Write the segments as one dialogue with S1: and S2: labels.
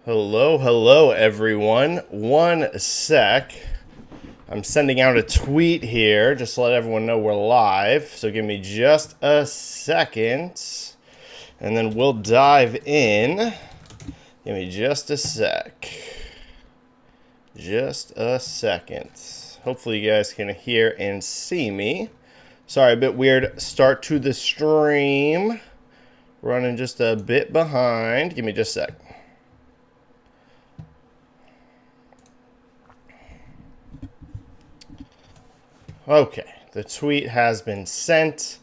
S1: Hello, everyone. One sec. I'm sending out a tweet here just to let everyone know we're live. So give me just a second, and then we'll dive in. Give me just a sec. Just a second. Hopefully you guys can hear and see me. Sorry, a bit weird start to the stream. Running just a bit behind. Give me just a sec. Okay, the tweet has been sent.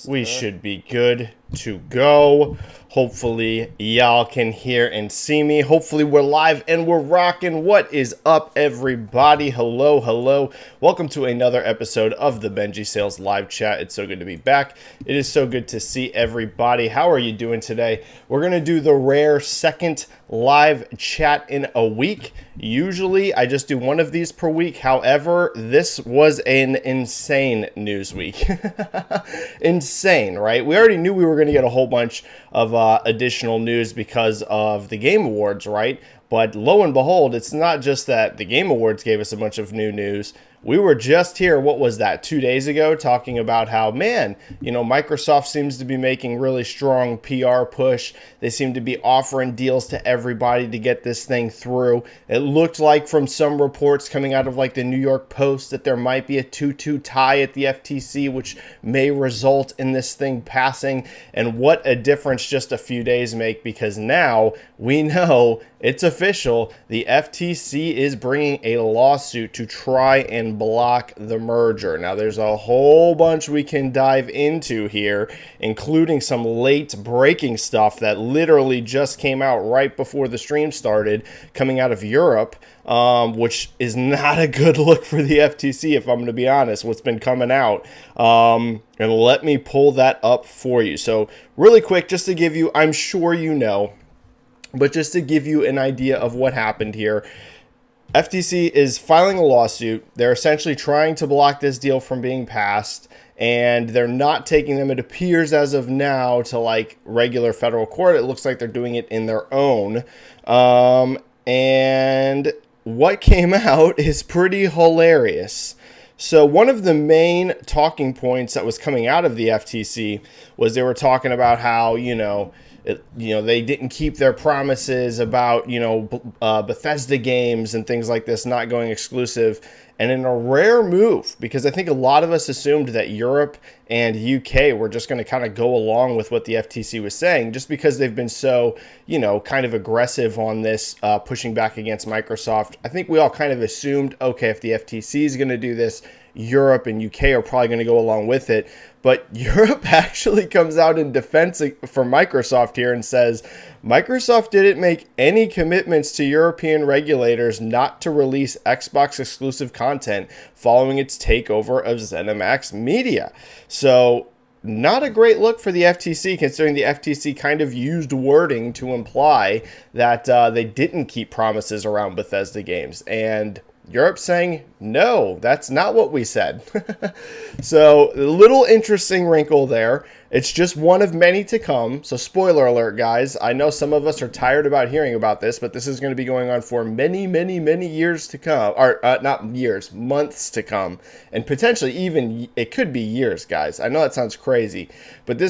S1: We should be good to go. Hopefully y'all can hear and see me. Hopefully we're live and we're rocking. What is up, everybody? Hello. Welcome to another episode of the Benji-Sales live chat. It's so good to be back. It is so good to see everybody. How are you doing today? We're going to do the rare second live chat in a week. Usually I just do one of these per week. However, this was an insane news week. Insane, right? We already knew we were going to get a whole bunch of additional news because of the Game Awards, right? But lo and behold, it's not just that the Game Awards gave us a bunch of new news. We were just here, what was that, 2 days ago, talking about how, man, Microsoft seems to be making really strong PR push. They seem to be offering deals to everybody to get this thing through. It looked like from some reports coming out of like the New York Post that there might be a 2-2 tie at the FTC, which may result in this thing passing. And what a difference just a few days make, because now we know it's official. The FTC is bringing a lawsuit to try and block the merger. Now, there's a whole bunch we can dive into here, including some late breaking stuff that literally just came out right before the stream started, coming out of Europe, which is not a good look for the FTC, if I'm going to be honest, what's been coming out. And let me pull that up for you. So really quick, just to give you, I'm sure you know, but just to give you an idea of what happened here, FTC is filing a lawsuit. They're essentially trying to block this deal from being passed, and they're not taking them, it appears as of now, to like regular federal court. It looks like they're doing it in their own. And what came out is pretty hilarious. So one of the main talking points that was coming out of the FTC was they were talking about how, they didn't keep their promises about, Bethesda games and things like this not going exclusive. And in a rare move, because I think a lot of us assumed that Europe and UK were just going to kind of go along with what the FTC was saying, just because they've been so, kind of aggressive on this, pushing back against Microsoft. I think we all kind of assumed, okay, if the FTC is going to do this, Europe and UK are probably going to go along with it. But Europe actually comes out in defense for Microsoft here and says, Microsoft didn't make any commitments to European regulators not to release Xbox exclusive content following its takeover of ZeniMax Media. So not a great look for the FTC, considering the FTC kind of used wording to imply that they didn't keep promises around Bethesda games. And Europe saying, no, that's not what we said. So a little interesting wrinkle there. It's just one of many to come. So spoiler alert, guys. I know some of us are tired about hearing about this, but this is going to be going on for many, many, many years to come. Or not years, months to come. And potentially even, it could be years, guys. I know that sounds crazy, but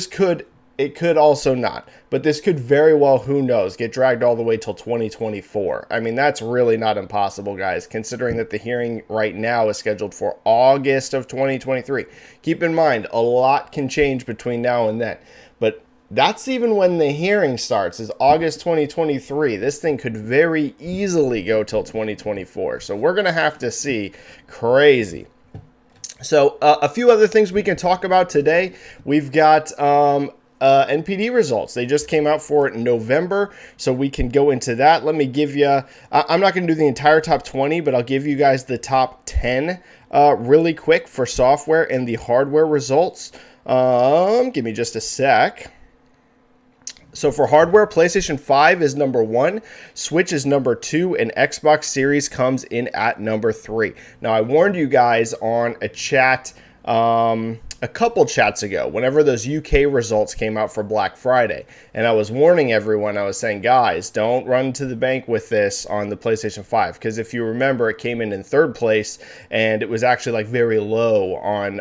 S1: it could also not. But this could very well, who knows, get dragged all the way till 2024. I mean, that's really not impossible, guys, considering that the hearing right now is scheduled for August of 2023. Keep in mind, a lot can change between now and then. But that's even when the hearing starts, is August 2023. This thing could very easily go till 2024. So we're going to have to see. Crazy. So a few other things we can talk about today. We've got NPD results. They just came out for November, so we can go into that. Let me give you, I'm not going to do the entire top 20, but I'll give you guys the top 10 really quick for software and the hardware results. Give me just a sec. So for hardware, PlayStation 5 is number 1, Switch is number 2, and Xbox Series comes in at number 3. Now, I warned you guys on a chat a couple chats ago, whenever those UK results came out for Black Friday. And I was warning everyone, I was saying, guys, don't run to the bank with this on the PlayStation 5. Because if you remember, it came in third place, and it was actually like very low on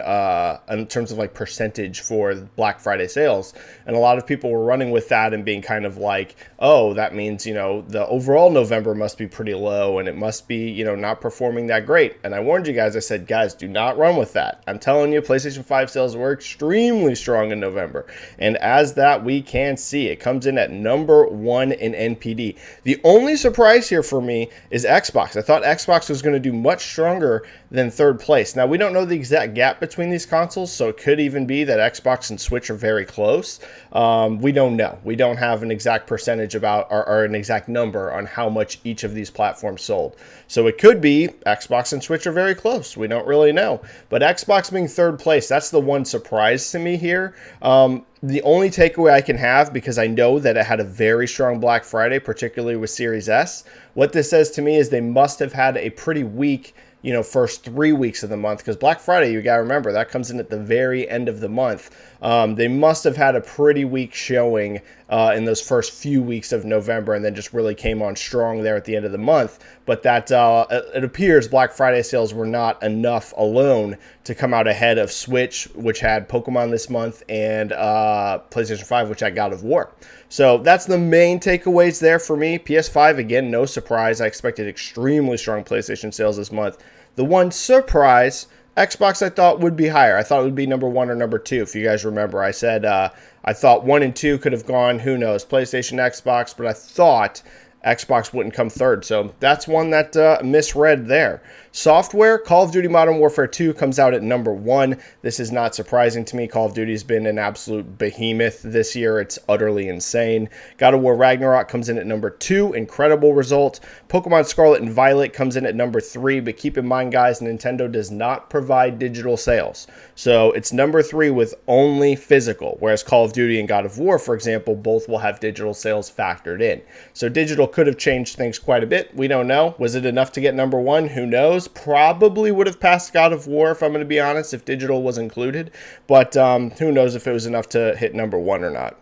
S1: in terms of like percentage for Black Friday sales. And a lot of people were running with that and being kind of like, oh, that means, you know, the overall November must be pretty low and it must be, you know, not performing that great. And I warned you guys, I said, guys, do not run with that. I'm telling you, PlayStation 5 sales were extremely strong in November. And as that we can see, it comes in at number 1 in NPD. The only surprise here for me is Xbox. I thought Xbox was going to do much stronger than third place. Now, we don't know the exact gap between these consoles, so it could even be that Xbox and Switch are very close. We don't know. We don't have an exact percentage about or an exact number on how much each of these platforms sold. So it could be Xbox and Switch are very close. We don't really know. But Xbox being third place, that's the one surprise to me here. The only takeaway I can have, because I know that it had a very strong Black Friday, particularly with Series S, what this says to me is they must have had a pretty weak, you know, first 3 weeks of the month, because Black Friday, you got to remember, that comes in at the very end of the month. They must have had a pretty weak showing in those first few weeks of November, and then just really came on strong there at the end of the month. But that it appears Black Friday sales were not enough alone to come out ahead of Switch, which had Pokemon this month, and PlayStation 5, which had God of War. So that's the main takeaways there for me. PS5, again, no surprise. I expected extremely strong PlayStation sales this month. The one surprise, Xbox, I thought would be higher. I thought it would be number 1 or number 2. If you guys remember, I said I thought 1 and 2 could have gone, who knows, PlayStation, Xbox, but I thought Xbox wouldn't come third. So that's one that misread there. Software, Call of Duty Modern Warfare 2 comes out at number 1. This is not surprising to me. Call of Duty's been an absolute behemoth this year. It's utterly insane. God of War Ragnarok comes in at number 2. Incredible result. Pokemon Scarlet and Violet comes in at number 3. But keep in mind, guys, Nintendo does not provide digital sales. So it's number 3 with only physical. Whereas Call of Duty and God of War, for example, both will have digital sales factored in. So digital could have changed things quite a bit. We don't know. Was it enough to get number 1? Who knows? Probably would have passed God of War, if I'm going to be honest, if digital was included. But who knows if it was enough to hit number 1 or not.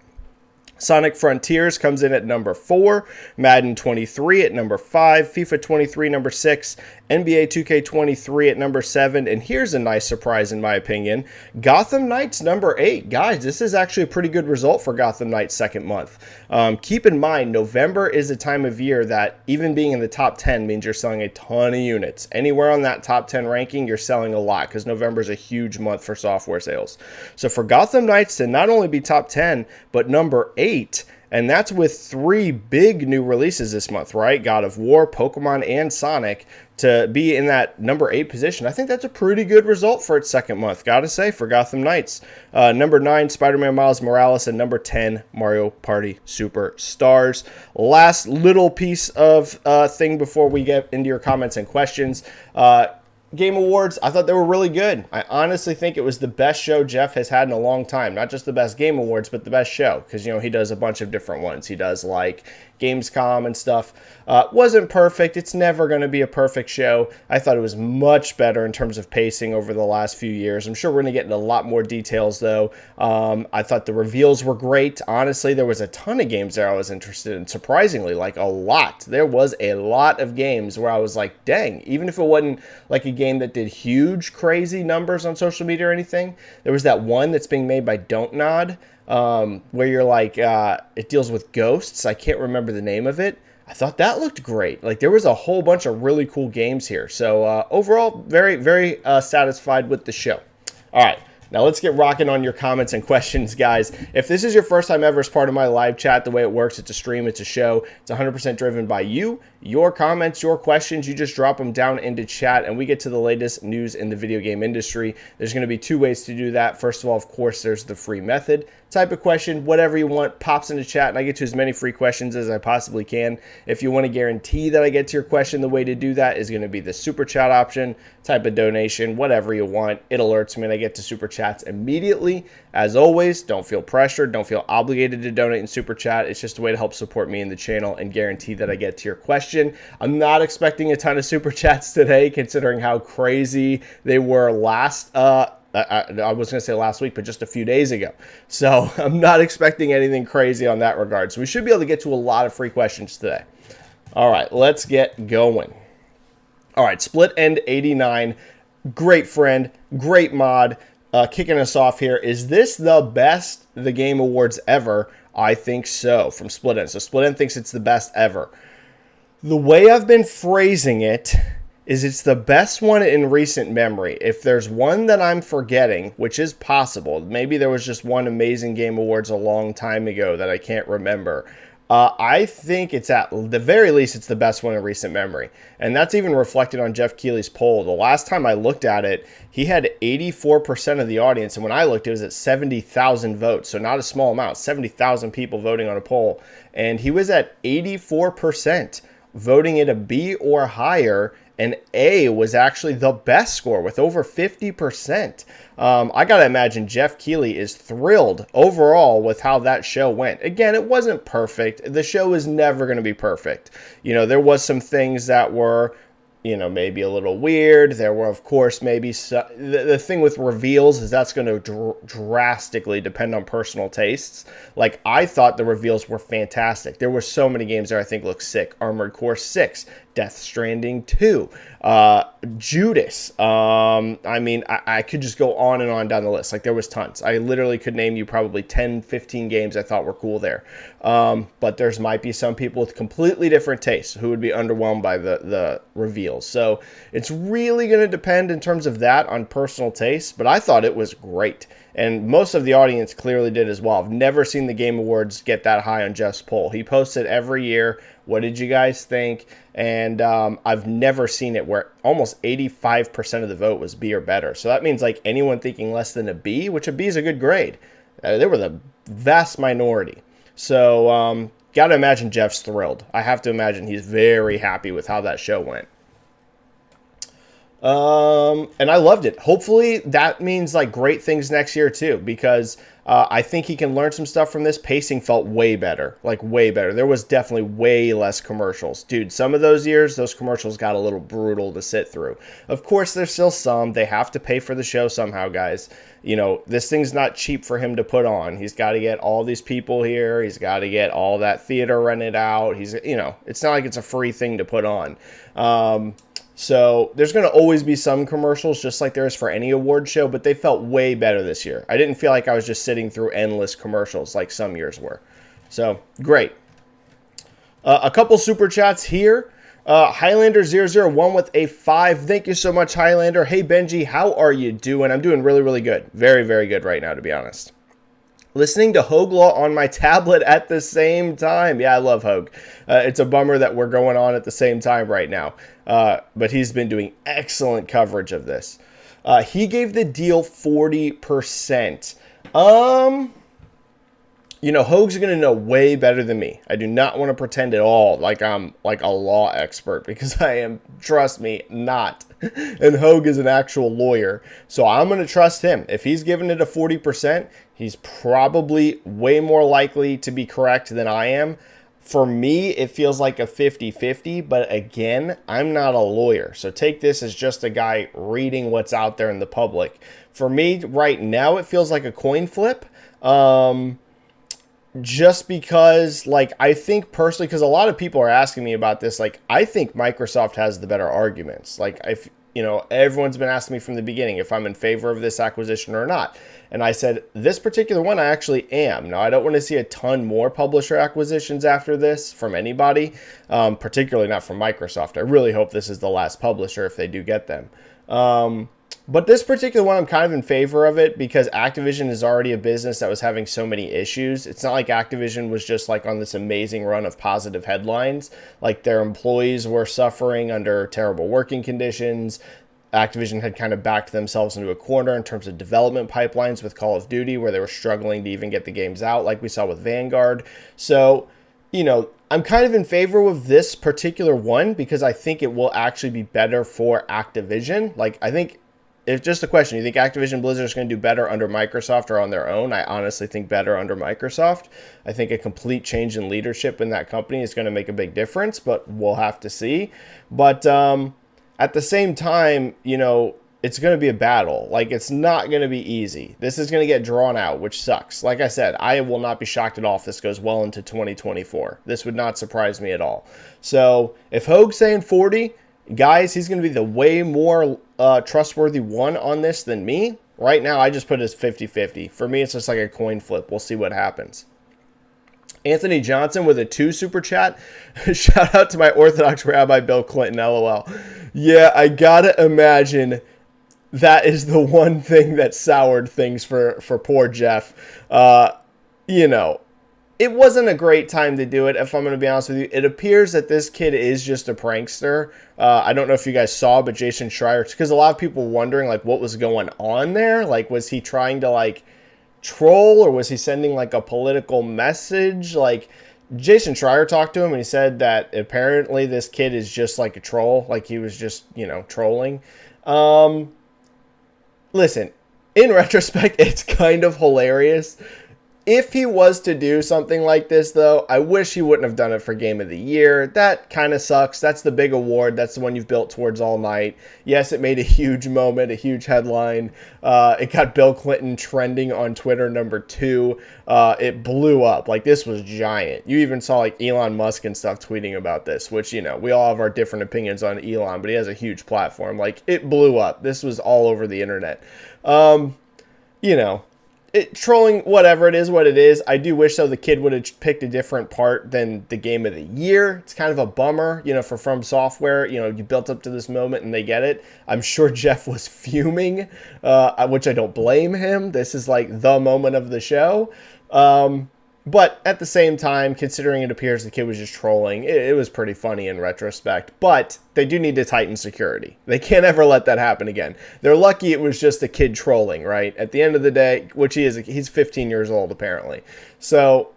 S1: Sonic Frontiers comes in at number 4, Madden 23 at number 5, FIFA 23 number 6, NBA 2K23 at number 7, and here's a nice surprise in my opinion, Gotham Knights number 8. Guys, this is actually a pretty good result for Gotham Knights' second month. Keep in mind, November is a time of year that even being in the top 10 means you're selling a ton of units. Anywhere on that top 10 ranking, you're selling a lot because November is a huge month for software sales. So for Gotham Knights to not only be top 10, but number 8, and that's with 3 big new releases this month, right? God of War, Pokemon, and Sonic, to be in that number 8 position. I think that's a pretty good result for its second month, gotta say, for Gotham Knights. Number 9, Spider-Man Miles Morales, and number 10, Mario Party Superstars. Last little piece of thing before we get into your comments and questions. Game Awards, I thought they were really good. I honestly think it was the best show Jeff has had in a long time. Not just the best Game Awards, but the best show. Because, you know, he does a bunch of different ones. He does, like, Gamescom and stuff. Wasn't perfect. It's never going to be a perfect show. I thought it was much better in terms of pacing over the last few years. I'm sure we're going to get into a lot more details, though. I thought the reveals were great. Honestly, there was a ton of games there I was interested in. Surprisingly, like a lot. There was a lot of games where I was like, dang, even if it wasn't like a game that did huge, crazy numbers on social media or anything, there was that one that's being made by Don't Nod, where you're like, it deals with ghosts. I can't remember the name of it. I thought that looked great. Like, there was a whole bunch of really cool games here. So overall, very, very satisfied with the show. All right. Now let's get rocking on your comments and questions, guys. If this is your first time ever as part of my live chat, the way it works, it's a stream, it's a show. It's 100% driven by you, your comments, your questions. You just drop them down into chat, and we get to the latest news in the video game industry. There's going to be 2 ways to do that. First of all, of course, there's the free method. Type a question, whatever you want, pops into chat, and I get to as many free questions as I possibly can. If you want to guarantee that I get to your question, the way to do that is going to be the super chat option. Type a donation, whatever you want. It alerts me, and I get to super chats immediately. As always, don't feel pressured. Don't feel obligated to donate in super chat. It's just a way to help support me in the channel and guarantee that I get to your question. I'm not expecting a ton of super chats today, considering how crazy they were last I was going to say last week, but just a few days ago. So I'm not expecting anything crazy on that regard. So we should be able to get to a lot of free questions today. All right, let's get going. All right, Split End 89, great friend, great mod, kicking us off here. Is this the best The Game Awards ever? I think so, from Split End. So Split End thinks it's the best ever. The way I've been phrasing it is it's the best one in recent memory. If there's one that I'm forgetting, which is possible, maybe there was just one amazing Game Awards a long time ago that I can't remember. I think it's at the very least, it's the best one in recent memory. And that's even reflected on Jeff Keighley's poll. The last time I looked at it, he had 84% of the audience. And when I looked, it was at 70,000 votes. So not a small amount, 70,000 people voting on a poll. And he was at 84% voting it a B or higher. And A was actually the best score with over 50%. I got to imagine Jeff Keighley is thrilled overall with how that show went. Again, it wasn't perfect. The show is never going to be perfect. You know, there was some things that were, you know, maybe a little weird. There were, of course, maybe the thing with reveals is that's going to drastically depend on personal tastes. Like, I thought the reveals were fantastic. There were so many games there I think looked sick. Armored Core 6, Death Stranding 2, Judas. I mean, I could just go on and on down the list. Like, there was tons. I literally could name you probably 10, 15 games I thought were cool there. But there's might be some people with completely different tastes who would be underwhelmed by the reveals. So it's really going to depend in terms of that on personal taste. But I thought it was great. And most of the audience clearly did as well. I've never seen the Game Awards get that high on Jeff's poll. He posts it every year. What did you guys think? And I've never seen it where almost 85% of the vote was B or better. So that means like anyone thinking less than a B, which a B is a good grade. They were the vast minority. So got to imagine Jeff's thrilled. I have to imagine he's very happy with how that show went. And I loved it. Hopefully that means like great things next year too, because I think he can learn some stuff from this. Pacing felt way better, like way better. There was definitely way less commercials. Dude, some of those years, those commercials got a little brutal to sit through. Of course, there's still some. They have to pay for the show somehow, guys. You know, this thing's not cheap for him to put on. He's got to get all these people here. He's got to get all that theater rented out. He's, you know, it's not like it's a free thing to put on. So there's going to always be some commercials, just like there is for any award show, but they felt way better this year. I didn't feel like I was just sitting through endless commercials like some years were. So great. A couple super chats here. Highlander001 with a 5. Thank you so much, Highlander. Hey, Benji, how are you doing? I'm doing really, really good. Very, very good right now, to be honest. Listening to Hogue Law on my tablet at the same time. Yeah, I love Hogue. It's a bummer that we're going on at the same time right now. But he's been doing excellent coverage of this. He gave the deal 40%. You know, Hogue's going to know way better than me. I do not want to pretend at all like I'm like a law expert, because I am, trust me, not. And Hogue is an actual lawyer. So I'm going to trust him. If he's giving it a 40%, he's probably way more likely to be correct than I am. For me, it feels like a 50-50, but again, I'm not a lawyer. So take this as just a guy reading what's out there in the public. For me, right now, it feels like a coin flip. Just because, like, I think personally, because a lot of people are asking me about this, like, I think Microsoft has the better arguments. Like, if, you know, everyone's been asking me from the beginning if I'm in favor of this acquisition or not. And I said, this particular one, I actually am. Now, I don't want to see a ton more publisher acquisitions after this from anybody, particularly not from Microsoft. I really hope this is the last publisher if they do get them. But this particular one, I'm kind of in favor of it because Activision is already a business that was having so many issues. It's not like Activision was just like on this amazing run of positive headlines. Like, their employees were suffering under terrible working conditions. Activision had kind of backed themselves into a corner in terms of development pipelines with Call of Duty, where they were struggling to even get the games out, like we saw with Vanguard. So, you know, I'm kind of in favor of this particular one because I think it will actually be better for Activision. Like, I think it's just a question. You think Activision Blizzard is going to do better under Microsoft or on their own? I honestly think better under Microsoft. I think a complete change in leadership in that company is going to make a big difference, but we'll have to see. But at the same time, you know, it's going to be a battle. Like, it's not going to be easy. This is going to get drawn out, which sucks. Like I said, I will not be shocked at all if this goes well into 2024. This would not surprise me at all. So if Hoag's saying 40, guys, he's going to be the way more trustworthy one on this than me. Right now, I just put it as 50-50. For me, it's just like a coin flip. We'll see what happens. Anthony Johnson with a 2 super chat. Shout out to my Orthodox Rabbi Bill Clinton, LOL. Yeah, I gotta imagine that is the one thing that soured things for poor Jeff. You know, it wasn't a great time to do it, if I'm going to be honest with you. It appears that this kid is just a prankster. I don't know if you guys saw, but Jason Schreier, because a lot of people wondering, like, what was going on there? Like, was he trying to, like, troll, or was he sending, like, a political message? Like, Jason Schreier talked to him, and he said that apparently this kid is just like a troll. Like, he was just, you know, trolling. Listen, in retrospect, it's kind of hilarious. If he was to do something like this, though, I wish he wouldn't have done it for Game of the Year. That kind of sucks. That's the big award. That's the one you've built towards all night. Yes, it made a huge moment, a huge headline. It got Bill Clinton trending on Twitter #2. It blew up. Like, this was giant. You even saw, like, Elon Musk and stuff tweeting about this, which, you know, we all have our different opinions on Elon, but he has a huge platform. Like, it blew up. This was all over the internet. You know, trolling, whatever, it is what it is. I do wish, though, the kid would have picked a different part than the Game of the Year. It's kind of a bummer, you know, for From Software. You know, you built up to this moment and they get it. I'm sure Jeff was fuming, which I don't blame him. This is like the moment of the show. But at the same time, considering it appears the kid was just trolling, it was pretty funny in retrospect. But they do need to tighten security. They can't ever let that happen again. They're lucky it was just a kid trolling, right? At the end of the day, which he is, he's 15 years old apparently. So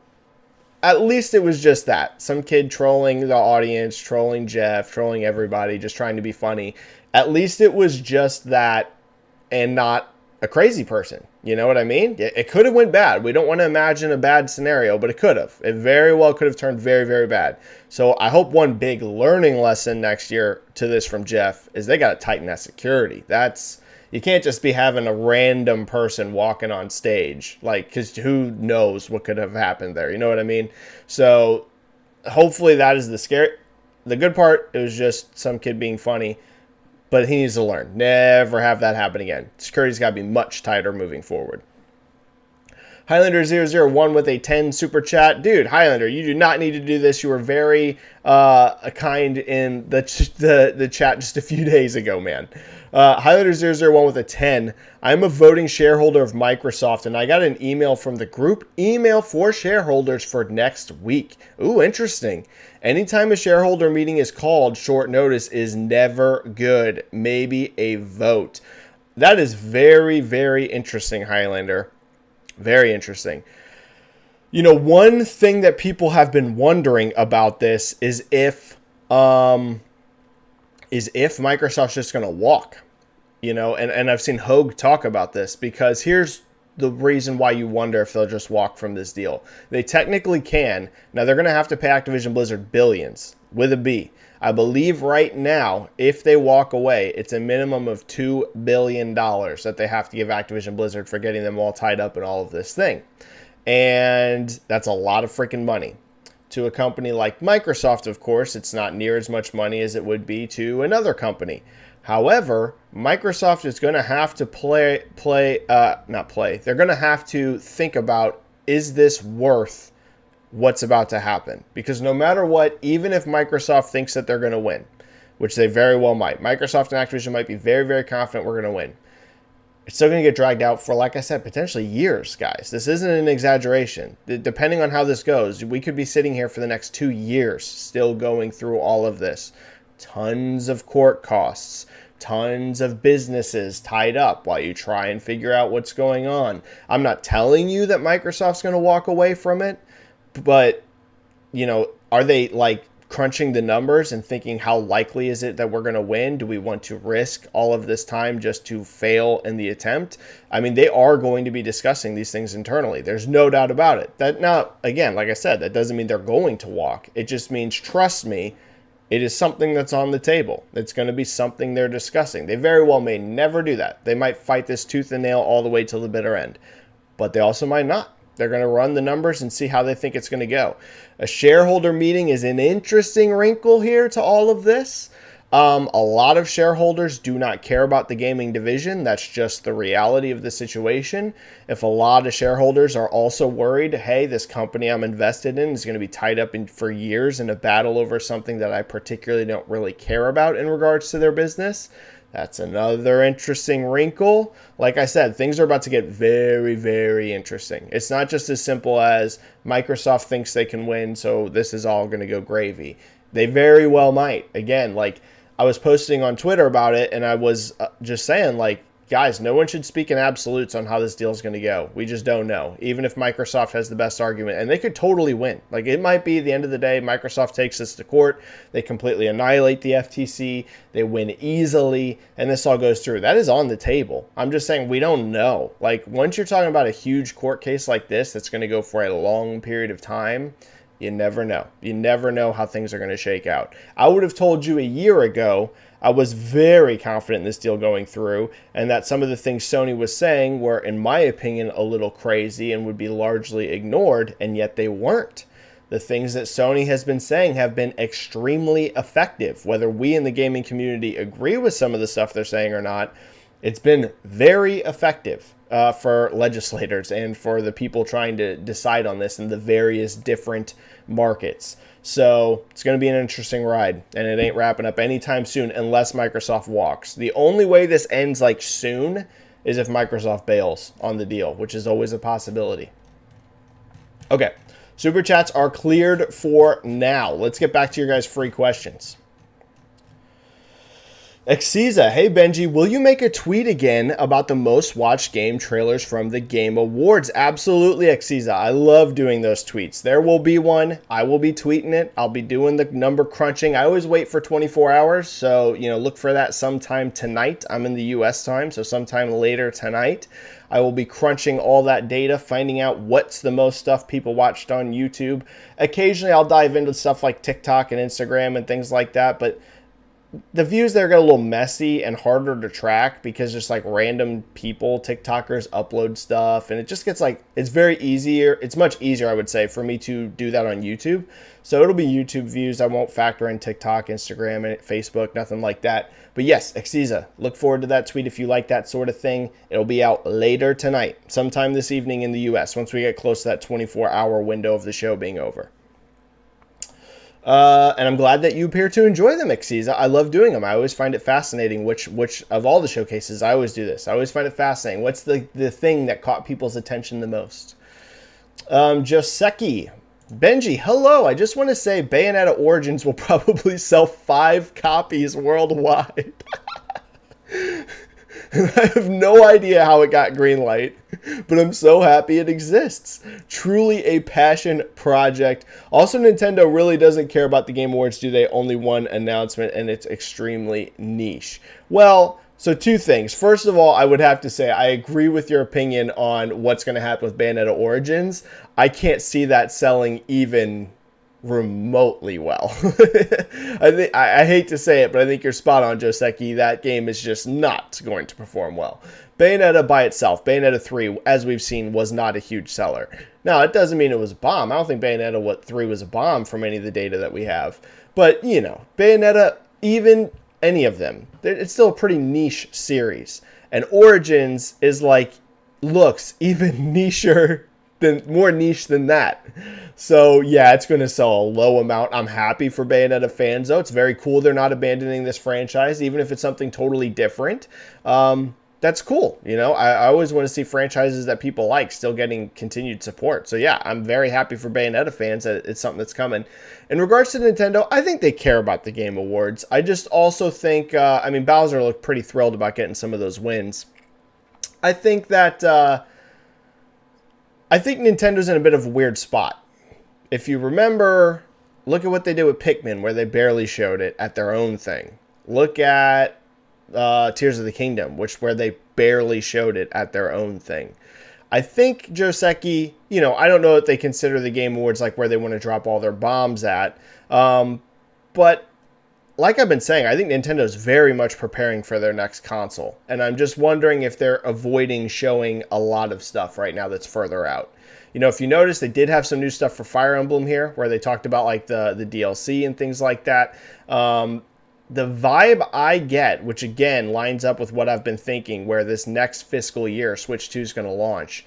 S1: at least it was just that. Some kid trolling the audience, trolling Jeff, trolling everybody, just trying to be funny. At least it was just that and not a crazy person. You know what I mean? It could have went bad. We don't want to imagine a bad scenario, but it could have. It very well could have turned very, very bad. So I hope one big learning lesson next year to this from Jeff is they got to tighten that security. You can't just be having a random person walking on stage, like, because who knows what could have happened there. You know what I mean? So hopefully that is the good part. It was just some kid being funny. But he needs to learn. Never have that happen again. Security's got to be much tighter moving forward. Highlander001 with a 10 super chat. Dude, Highlander, you do not need to do this. You were very kind in the chat just a few days ago, man. Highlander001 with a 10. I'm a voting shareholder of Microsoft, and I got an email from the group email for shareholders for next week. Ooh, interesting. Anytime a shareholder meeting is called, short notice is never good. Maybe a vote. That is very, very interesting, Highlander. Very interesting. You know, one thing that people have been wondering about this is if Microsoft's just going to walk. You know, and I've seen Hoag talk about this, because here's the reason why you wonder if they'll just walk from this deal. They technically can. Now, they're going to have to pay Activision Blizzard billions with a B. I believe right now, if they walk away, it's a minimum of $2 billion that they have to give Activision Blizzard for getting them all tied up in all of this thing. And that's a lot of freaking money. To a company like Microsoft, of course, it's not near as much money as it would be to another company. However, Microsoft is going to have to they're going to have to think about, is this worth what's about to happen? Because no matter what, even if Microsoft thinks that they're going to win, which they very well might, Microsoft and Activision might be very, very confident we're going to win. It's still going to get dragged out for, like I said, potentially years, guys. This isn't an exaggeration. Depending on how this goes, we could be sitting here for the next 2 years still going through all of this. Tons of court costs, tons of businesses tied up while you try and figure out what's going on. I'm not telling you that Microsoft's going to walk away from it, but, you know, are they like crunching the numbers and thinking, how likely is it that we're going to win? Do we want to risk all of this time just to fail in the attempt? I mean, they are going to be discussing these things internally. There's no doubt about it. That, now, again, like I said, that doesn't mean they're going to walk. It just means, trust me, It is something that's on the table. It's going to be something they're discussing. They very well may never do that. They might fight this tooth and nail all the way till the bitter end, but they also might not. They're going to run the numbers and see how they think it's going to go. A shareholder meeting is an interesting wrinkle here to all of this. A lot of shareholders do not care about the gaming division. That's just the reality of the situation. If a lot of shareholders are also worried, hey, this company I'm invested in is going to be tied up for years in a battle over something that I particularly don't really care about in regards to their business, that's another interesting wrinkle. Like I said, things are about to get very, very interesting. It's not just as simple as Microsoft thinks they can win, so this is all going to go gravy. They very well might. Again, like I was posting on Twitter about it, and I was just saying, like, guys, no one should speak in absolutes on how this deal is going to go. We just don't know. Even if Microsoft has the best argument, and they could totally win. Like, it might be the end of the day, Microsoft takes this to court. They completely annihilate the FTC. They win easily, and this all goes through. That is on the table. I'm just saying we don't know. Like, once you're talking about a huge court case like this that's going to go for a long period of time, you never know. You never know how things are going to shake out. I would have told you a year ago I was very confident in this deal going through, and that some of the things Sony was saying were, in my opinion, a little crazy and would be largely ignored, and yet they weren't. The things that Sony has been saying have been extremely effective. Whether we in the gaming community agree with some of the stuff they're saying or not, it's been very effective for legislators and for the people trying to decide on this in the various different markets. So it's going to be an interesting ride, and it ain't wrapping up anytime soon unless Microsoft walks. The only way this ends like soon is if Microsoft bails on the deal, which is always a possibility. Okay, Super Chats are cleared for now. Let's get back to your guys' free questions. Exiza, hey Benji, will you make a tweet again about the most watched game trailers from the Game Awards? Absolutely, Exiza. I love doing those tweets. There will be one. I will be tweeting it. I'll be doing the number crunching. I always wait for 24 hours, so look for that sometime tonight. I'm in the US time, so sometime later tonight. I will be crunching all that data, finding out what's the most stuff people watched on YouTube. Occasionally, I'll dive into stuff like TikTok and Instagram and things like that, but the views there get a little messy and harder to track because just like random people, TikTokers upload stuff, and it just gets like, it's much easier, I would say, for me to do that on YouTube. So it'll be YouTube views. I won't factor in TikTok, Instagram, and Facebook, nothing like that. But yes, Exiza, look forward to that tweet if you like that sort of thing. It'll be out later tonight, sometime this evening in the US, once we get close to that 24-hour window of the show being over. And I'm glad that you appear to enjoy them, Exiza. I love doing them. I always find it fascinating which of all the showcases, I always do this. I always find it fascinating. What's the thing that caught people's attention the most? Joseki. Benji, hello. I just want to say Bayonetta Origins will probably sell 5 copies worldwide. I have no idea how it got green light, but I'm so happy it exists. Truly a passion project. Also, Nintendo really doesn't care about the Game Awards, do they? Only one announcement, and it's extremely niche. Well, so 2 things. First of all, I would have to say I agree with your opinion on what's going to happen with Bayonetta Origins. I can't see that selling even remotely well. I hate to say it, but I think you're spot on, Joseki. That game is just not going to perform well. Bayonetta by itself, Bayonetta 3, as we've seen, was not a huge seller. Now, it doesn't mean it was a bomb. I don't think Bayonetta 3 was a bomb from any of the data that we have. But, Bayonetta, even any of them, it's still a pretty niche series. And Origins is looks even more niche than that. So yeah, it's going to sell a low amount. I'm happy for Bayonetta fans though. It's very cool they're not abandoning this franchise, even if it's something totally different. That's cool. I always want to see franchises that people like still getting continued support. So yeah, I'm very happy for Bayonetta fans that it's something that's coming. In regards to Nintendo, I think they care about the Game Awards. I just also think, Bowser looked pretty thrilled about getting some of those wins. I think Nintendo's in a bit of a weird spot. If you remember, look at what they did with Pikmin, where they barely showed it at their own thing. Look at Tears of the Kingdom, where they barely showed it at their own thing. I think Joseki, I don't know if they consider the Game Awards like where they want to drop all their bombs at. But like I've been saying, I think Nintendo's very much preparing for their next console. And I'm just wondering if they're avoiding showing a lot of stuff right now that's further out. You know, if you notice, they did have some new stuff for Fire Emblem here, where they talked about like the DLC and things like that. The vibe I get, which again lines up with what I've been thinking, where this next fiscal year Switch 2 is going to launch,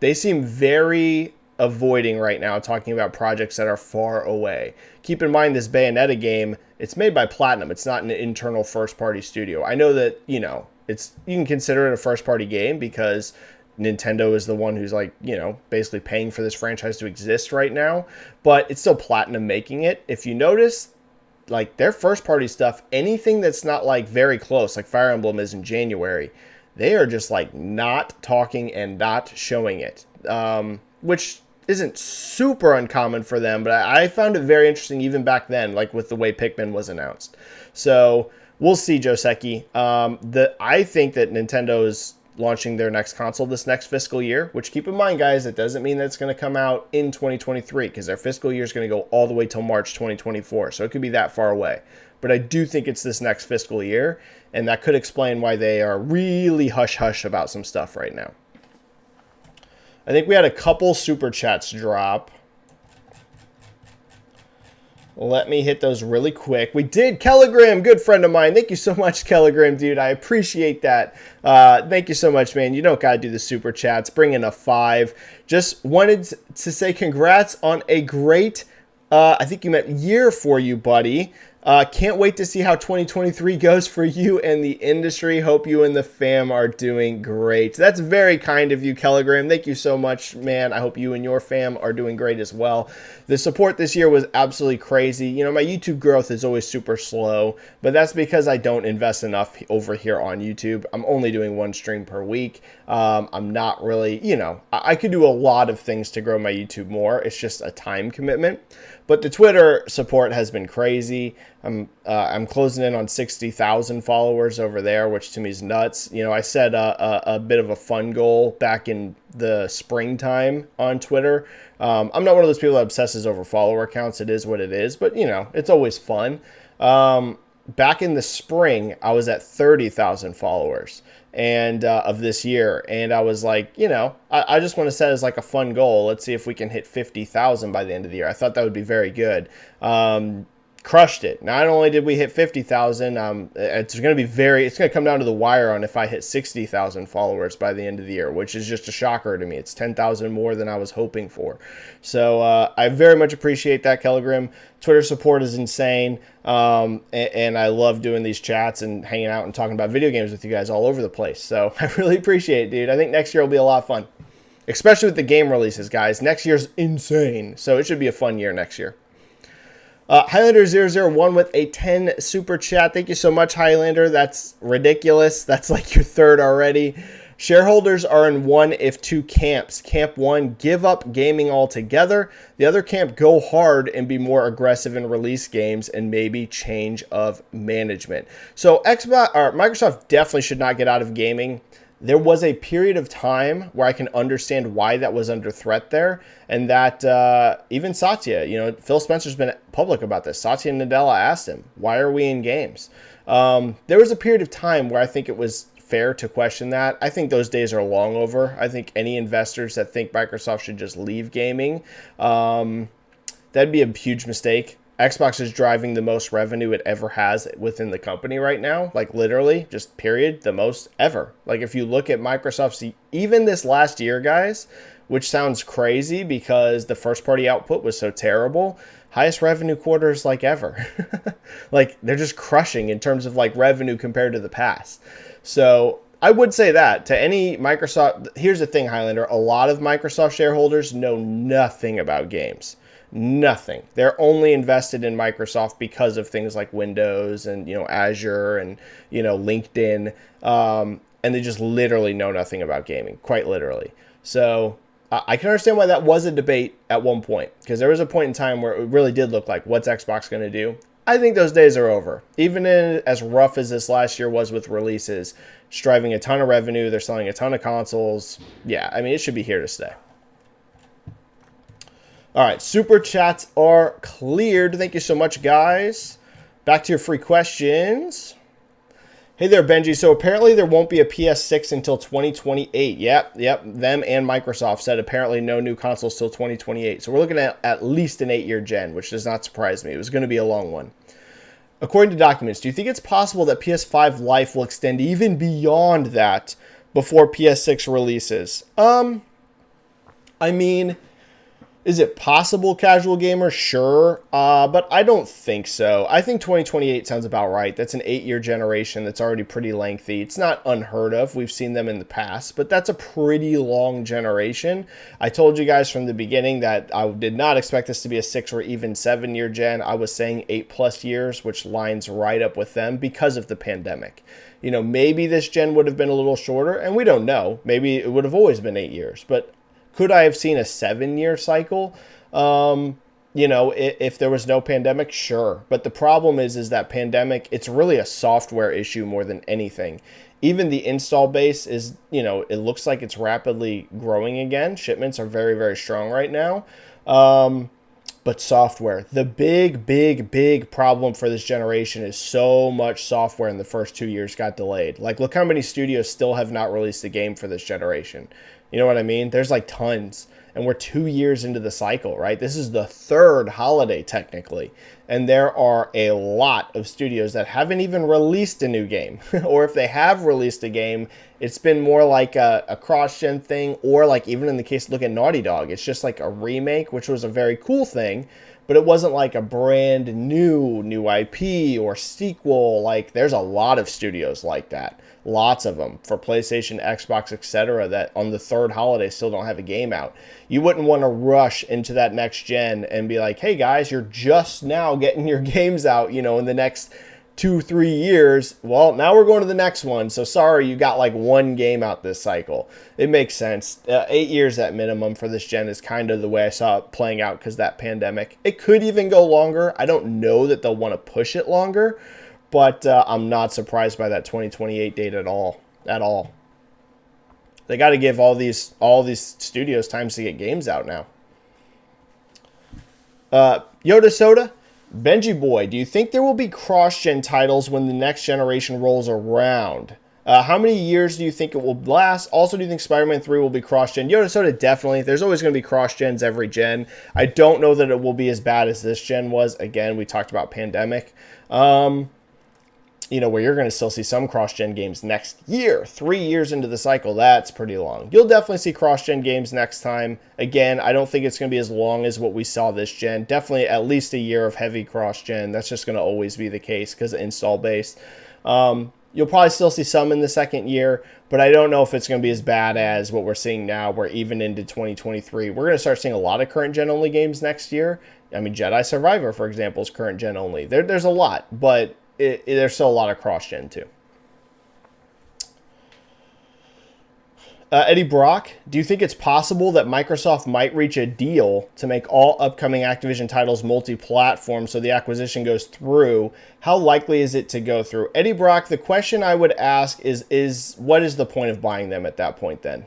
S1: they seem very avoiding right now talking about projects that are far away. Keep in mind this Bayonetta game, it's made by Platinum. It's not an internal first-party studio. I know that, you know, you can consider it a first-party game because Nintendo is the one who's like, you know, basically paying for this franchise to exist right now, but it's still Platinum making it. If you notice, like their first-party stuff, anything that's not like very close, like Fire Emblem is in January, they are just like not talking and not showing it, which isn't super uncommon for them, but I found it very interesting even back then, like with the way Pikmin was announced. So we'll see, Joseki. I think that Nintendo is launching their next console this next fiscal year, which keep in mind, guys, it doesn't mean that it's going to come out in 2023 because their fiscal year is going to go all the way till March 2024. So it could be that far away. But I do think it's this next fiscal year, and that could explain why they are really hush-hush about some stuff right now. I think we had a couple super chats drop. Let me hit those really quick. We did. Kelligram, good friend of mine. Thank you so much, Kelligram, dude. I appreciate that. Thank you so much, man. You don't got to do the super chats. Bring in a 5. Just wanted to say congrats on a great, I think you meant year for you, buddy. Can't wait to see how 2023 goes for you and the industry. Hope you and the fam are doing great. That's very kind of you, Kelligram. Thank you so much, man. I hope you and your fam are doing great as well. The support this year was absolutely crazy. You know, my YouTube growth is always super slow, but that's because I don't invest enough over here on YouTube. I'm only doing 1 stream per week. I'm not really, you know, I could do a lot of things to grow my YouTube more. It's just a time commitment. But the Twitter support has been crazy. I'm closing in on 60,000 followers over there, which to me is nuts. You know, I set a bit of a fun goal back in the springtime on Twitter. I'm not one of those people that obsesses over follower counts. It is what it is, but you know, it's always fun. Back in the spring, I was at 30,000 followers and of this year, and I was like, you know, I just want to set as like a fun goal. Let's see if we can hit 50,000 by the end of the year. I thought that would be very good. Crushed it. Not only did we hit 50,000, it's going to come down to the wire on if I hit 60,000 followers by the end of the year, which is just a shocker to me. It's 10,000 more than I was hoping for. So I very much appreciate that, Kelligram. Twitter support is insane, and I love doing these chats and hanging out and talking about video games with you guys all over the place. So I really appreciate it, dude. I think next year will be a lot of fun, especially with the game releases, guys. Next year's insane, so it should be a fun year next year. Highlander001 with a 10 super chat. Thank you so much, Highlander. That's ridiculous. That's like your third already. Shareholders are in one if two camps. Camp 1, give up gaming altogether. The other camp, go hard and be more aggressive in release games and maybe change of management. So Microsoft definitely should not get out of gaming. There was a period of time where I can understand why that was under threat there, and that even Satya, you know, Phil Spencer's been public about this. Satya Nadella asked him, why are we in games? There was a period of time where I think it was fair to question that. I think those days are long over. I think any investors that think Microsoft should just leave gaming, that'd be a huge mistake. Xbox is driving the most revenue it ever has within the company right now. Like literally, just period, the most ever. Like if you look at Microsoft's, even this last year, guys, which sounds crazy because the first party output was so terrible, highest revenue quarters like ever. Like they're just crushing in terms of like revenue compared to the past. So I would say that to any Microsoft, here's the thing, Highlander, a lot of Microsoft shareholders know nothing about games. Nothing. They're only invested in Microsoft because of things like Windows and, you know, Azure and, you know, LinkedIn. And they just literally know nothing about gaming, quite literally. So I can understand why that was a debate at one point, because there was a point in time where it really did look like, what's Xbox going to do? I think those days are over. Even in as rough as this last year was with releases, it's driving a ton of revenue. They're selling a ton of consoles. Yeah, I mean, it should be here to stay. All right, super chats are cleared. Thank you so much, guys. back to your free questions. Hey there, Benji. So apparently there won't be a PS6 until 2028. Yep. Them and Microsoft said apparently no new consoles till 2028. So we're looking at least an 8-year gen, which does not surprise me. It was going to be a long one. According to documents, do you think it's possible that PS5 life will extend even beyond that before PS6 releases? I mean, is it possible, casual gamer? Sure, but I don't think so. I think 2028 sounds about right. That's an 8-year generation that's already pretty lengthy. It's not unheard of. We've seen them in the past, but that's a pretty long generation. I told you guys from the beginning that I did not expect this to be a 6 or even 7-year gen. I was saying 8+ years, which lines right up with them because of the pandemic. You know, maybe this gen would have been a little shorter, and we don't know. Maybe it would have always been 8 years, but could I have seen a 7-year cycle? You know, if there was no pandemic, sure. But the problem is that pandemic, it's really a software issue more than anything. Even the install base is, you know, it looks like it's rapidly growing again. Shipments are very, very strong right now. But software, the big problem for this generation is so much software in the first 2 years got delayed. Like, look how many studios still have not released a game for this generation. You know what I mean? There's like tons. And we're 2 years into the cycle, right? This is the third holiday, technically. And there are a lot of studios that haven't even released a new game. Or if they have released a game, it's been more like a cross-gen thing. Or like even in the case, look at Naughty Dog. It's just like a remake, which was a very cool thing. But it wasn't like a brand new IP or sequel. Like, there's a lot of studios like that. Lots of them for PlayStation, Xbox, etc. that on the third holiday still don't have a game out. You wouldn't want to rush into that next gen and be like, hey guys, you're just now getting your games out, you know, in the next 2-3 years. Well, now we're going to the next one. So sorry, you got like one game out this cycle. It makes sense. 8 years at minimum for this gen is kind of the way I saw it playing out because that pandemic. It could even go longer. I don't know that they'll want to push it longer. But I'm not surprised by that 2028 date at all. They got to give all these studios times to get games out now. Yoda Soda, Benji Boy, do you think there will be cross-gen titles when the next generation rolls around? How many years do you think it will last? Also, do you think Spider-Man 3 will be cross-gen? Yoda Soda, definitely. There's always going to be cross-gens every gen. I don't know that it will be as bad as this gen was. Again, we talked about pandemic. You know, where you're going to still see some cross-gen games next year. 3 years into the cycle, that's pretty long. You'll definitely see cross-gen games next time. Again, I don't think it's going to be as long as what we saw this gen. Definitely at least a year of heavy cross-gen. That's just going to always be the case because of install base. You'll probably still see some in the second year, but I don't know if it's going to be as bad as what we're seeing now, where even into 2023, we're going to start seeing a lot of current-gen only games next year. I mean, Jedi Survivor, for example, is current-gen only. There's a lot, but there's still a lot of cross-gen too. Eddie Brock, do you think it's possible that Microsoft might reach a deal to make all upcoming Activision titles multi-platform so the acquisition goes through? How likely is it to go through? Eddie Brock, the question I would ask is what is the point of buying them at that point then?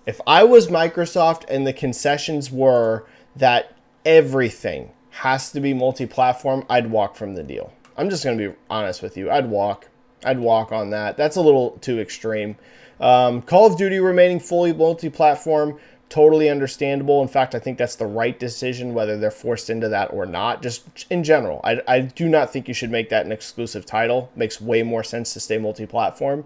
S1: If I was Microsoft and the concessions were that everything has to be multi-platform, I'd walk from the deal. I'm just going to be honest with you. I'd walk on that. That's a little too extreme. Call of Duty remaining fully multi-platform, totally understandable. In fact, I think that's the right decision, whether they're forced into that or not. Just in general, I do not think you should make that an exclusive title. It makes way more sense to stay multi-platform.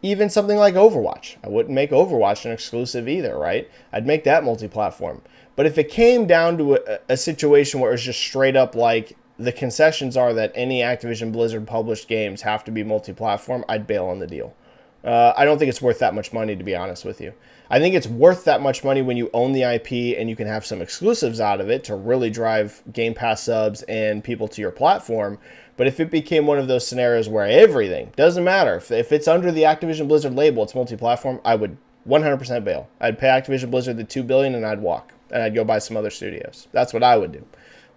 S1: Even something like Overwatch. I wouldn't make Overwatch an exclusive either, right? I'd make that multi-platform. But if it came down to a situation where it was just straight up like, the concessions are that any Activision Blizzard published games have to be multi-platform, I'd bail on the deal. I don't think it's worth that much money, to be honest with you. I think it's worth that much money when you own the IP and you can have some exclusives out of it to really drive Game Pass subs and people to your platform. But if it became one of those scenarios where everything, doesn't matter, if it's under the Activision Blizzard label, it's multi-platform, I would 100% bail. I'd pay Activision Blizzard the $2 billion and I'd walk. And I'd go buy some other studios. That's what I would do.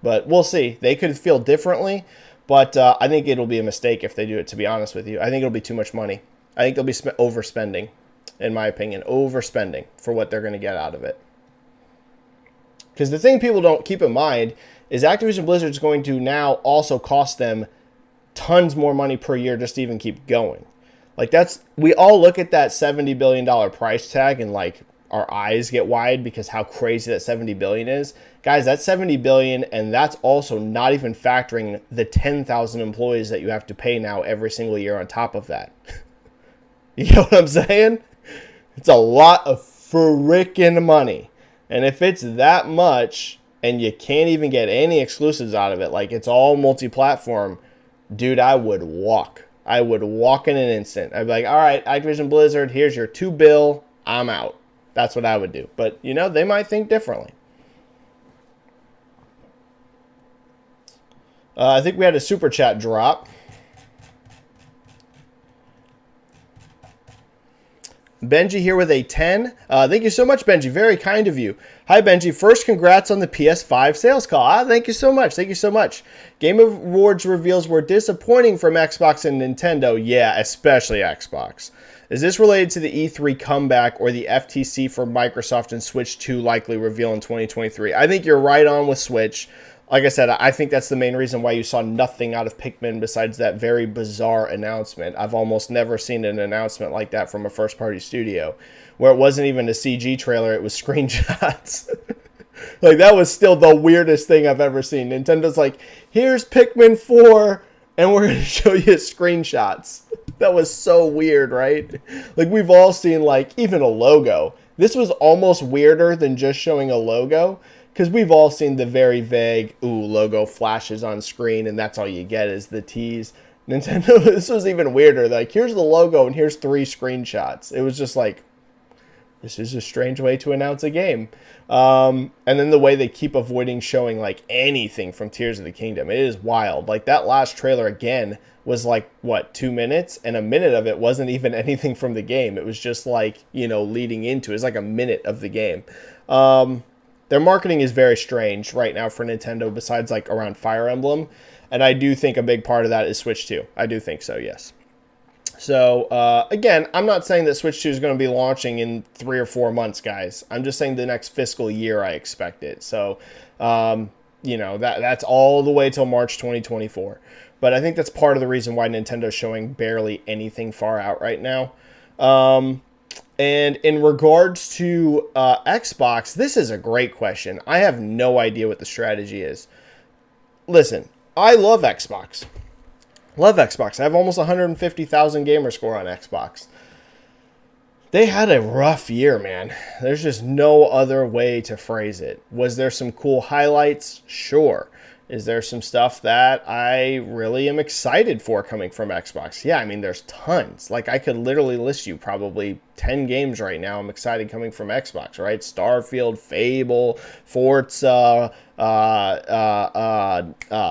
S1: But we'll see. They could feel differently, but I think it'll be a mistake if they do it, to be honest with you. I think it'll be too much money. I think they'll be overspending, in my opinion. Overspending for what they're going to get out of it. Because the thing people don't keep in mind is Activision Blizzard is going to now also cost them tons more money per year just to even keep going. Like we all look at that $70 billion price tag and like our eyes get wide because how crazy that 70 billion is. Guys, that's 70 billion, and that's also not even factoring the 10,000 employees that you have to pay now every single year on top of that. You know what I'm saying? It's a lot of freaking money. And if it's that much and you can't even get any exclusives out of it, like it's all multi-platform, dude, I would walk. I would walk in an instant. I'd be like, all right, Activision Blizzard, here's your $2 billion. I'm out. That's what I would do. But, you know, they might think differently. I think we had a super chat drop. Benji here with a 10. Thank you so much, Benji. Very kind of you. Hi, Benji. First, congrats on the PS5 sales call. Thank you so much. Thank you so much. Game Awards reveals were disappointing from Xbox and Nintendo. Yeah, especially Xbox. Is this related to the E3 comeback or the FTC for Microsoft and Switch 2 likely reveal in 2023? I think you're right on with Switch. Like I said, I think that's the main reason why you saw nothing out of Pikmin besides that very bizarre announcement. I've almost never seen an announcement like that from a first-party studio, where it wasn't even a CG trailer, it was screenshots. Like, that was still the weirdest thing I've ever seen. Nintendo's like, here's Pikmin 4, and we're going to show you screenshots. That was so weird, right? Like, we've all seen, like, even a logo. This was almost weirder than just showing a logo, because we've all seen the very vague, logo flashes on screen, and that's all you get is the tease. Nintendo, this was even weirder. Like, here's the logo, and here's 3 screenshots. It was just like, this is a strange way to announce a game. And then the way they keep avoiding showing, like, anything from Tears of the Kingdom. It is wild. Like, that last trailer, again, was like, 2 minutes? And a minute of it wasn't even anything from the game. It was just, like, leading into it. It was like a minute of the game. Their marketing is very strange right now for Nintendo, besides like around Fire Emblem. And I do think a big part of that is Switch 2. I do think so, yes. So, again, I'm not saying that Switch 2 is going to be launching in 3 or 4 months, guys. I'm just saying the next fiscal year I expect it. So, that's all the way till March 2024. But I think that's part of the reason why Nintendo's showing barely anything far out right now. And in regards to Xbox, this is a great question. I have no idea what the strategy is. Listen, I love Xbox. Love Xbox. I have almost 150,000 gamer score on Xbox. They had a rough year, man. There's just no other way to phrase it. Was there some cool highlights? Sure. Is there some stuff that I really am excited for coming from Xbox? Yeah, I mean, there's tons. Like, I could literally list you probably 10 games right now I'm excited coming from Xbox, right? Starfield, Fable, Forza,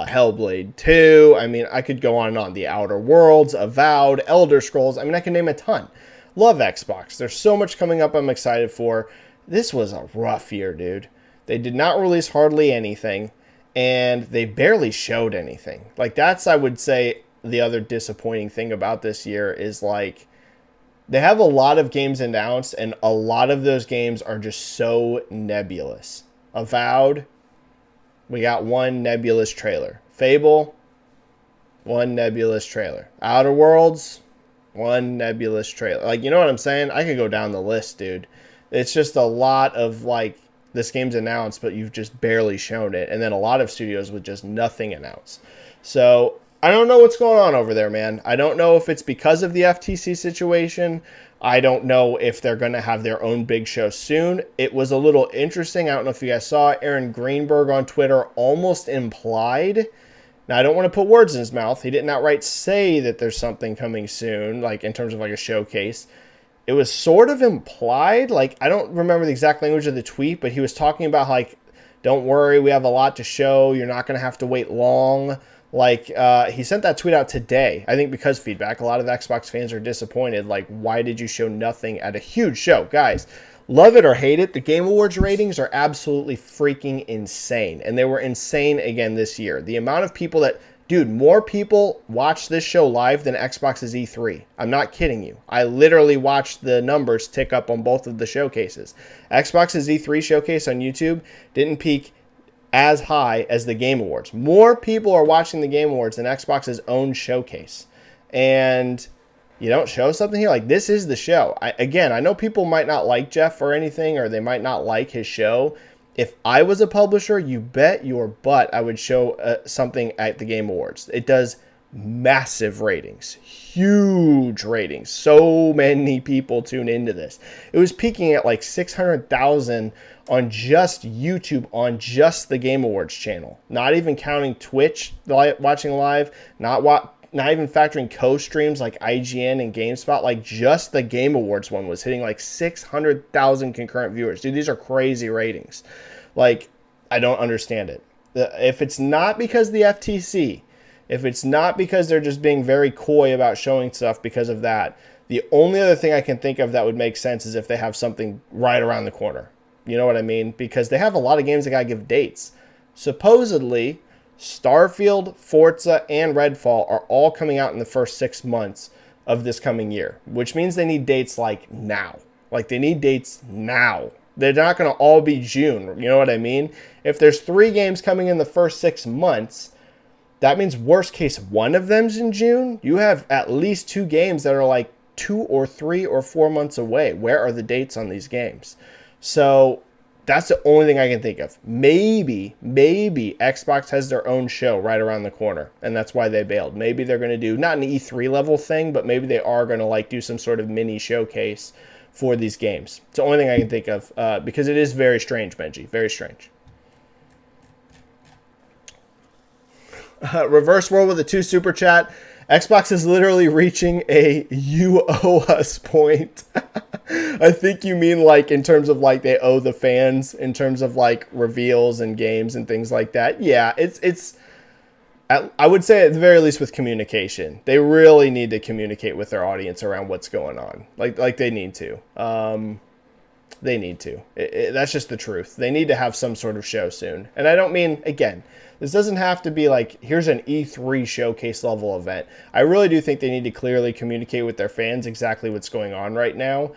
S1: Hellblade 2. I mean, I could go on and on. The Outer Worlds, Avowed, Elder Scrolls. I mean, I can name a ton. Love Xbox. There's so much coming up I'm excited for. This was a rough year, dude. They did not release hardly anything. And they barely showed anything. Like, that's, I would say, the other disappointing thing about this year is, like, they have a lot of games announced, and a lot of those games are just so nebulous. Avowed, we got one nebulous trailer. Fable, one nebulous trailer. Outer Worlds, one nebulous trailer. Like, you know what I'm saying? I could go down the list, dude. It's just a lot of, like, this game's announced, but you've just barely shown it. And then a lot of studios with just nothing announced. So I don't know what's going on over there, man. I don't know if it's because of the FTC situation. I don't know if they're going to have their own big show soon. It was a little interesting. I don't know if you guys saw it. Aaron Greenberg on Twitter almost implied. Now, I don't want to put words in his mouth. He didn't outright say that there's something coming soon, like in terms of like a showcase. It was sort of implied, like, I don't remember the exact language of the tweet, but he was talking about, like, don't worry, we have a lot to show. You're not going to have to wait long. Like, he sent that tweet out today, I think because feedback. A lot of Xbox fans are disappointed. Like, why did you show nothing at a huge show? Guys, love it or hate it, the Game Awards ratings are absolutely freaking insane. And they were insane again this year. The amount of people that... Dude, more people watch this show live than Xbox's E3. I'm not kidding you. I literally watched the numbers tick up on both of the showcases. Xbox's E3 showcase on YouTube didn't peak as high as the Game Awards. More people are watching the Game Awards than Xbox's own showcase. And you don't show something here? Like, this is the show. I know people might not like Jeff or anything, or they might not like his show. If I was a publisher, you bet your butt I would show something at the Game Awards. It does massive ratings, huge ratings. So many people tune into this. It was peaking at like 600,000 on just YouTube, on just the Game Awards channel. Not even counting Twitch watching live, not even factoring co-streams like IGN and GameSpot. Like, just the Game Awards one was hitting like 600,000 concurrent viewers. Dude, these are crazy ratings. Like, I don't understand it. If it's not because the FTC, if it's not because they're just being very coy about showing stuff because of that, the only other thing I can think of that would make sense is if they have something right around the corner. You know what I mean? Because they have a lot of games that got to give dates. Supposedly, Starfield, Forza, and Redfall are all coming out in the first 6 months of this coming year, which means they need dates like now. Like, they need dates now. They're not going to all be June. You know what I mean? If there's 3 games coming in the first 6 months, that means worst case one of them's in June. You have at least 2 games that are like 2 or 3 or 4 months away. Where are the dates on these games? So that's the only thing I can think of. Maybe Xbox has their own show right around the corner, and that's why they bailed. Maybe they're going to do not an E3 level thing, but maybe they are going to like do some sort of mini showcase for these games. It's the only thing I can think of because it is very strange, Benji. Very strange. Reverse World with a 2 super chat. Xbox is literally reaching a you owe us point. I think you mean like in terms of like they owe the fans in terms of like reveals and games and things like that. Yeah, it's I would say at the very least with communication. They really need to communicate with their audience around what's going on. Like they need to. They need to. That's just the truth. They need to have some sort of show soon. And I don't mean, again, this doesn't have to be like, here's an E3 showcase level event. I really do think they need to clearly communicate with their fans exactly what's going on right now.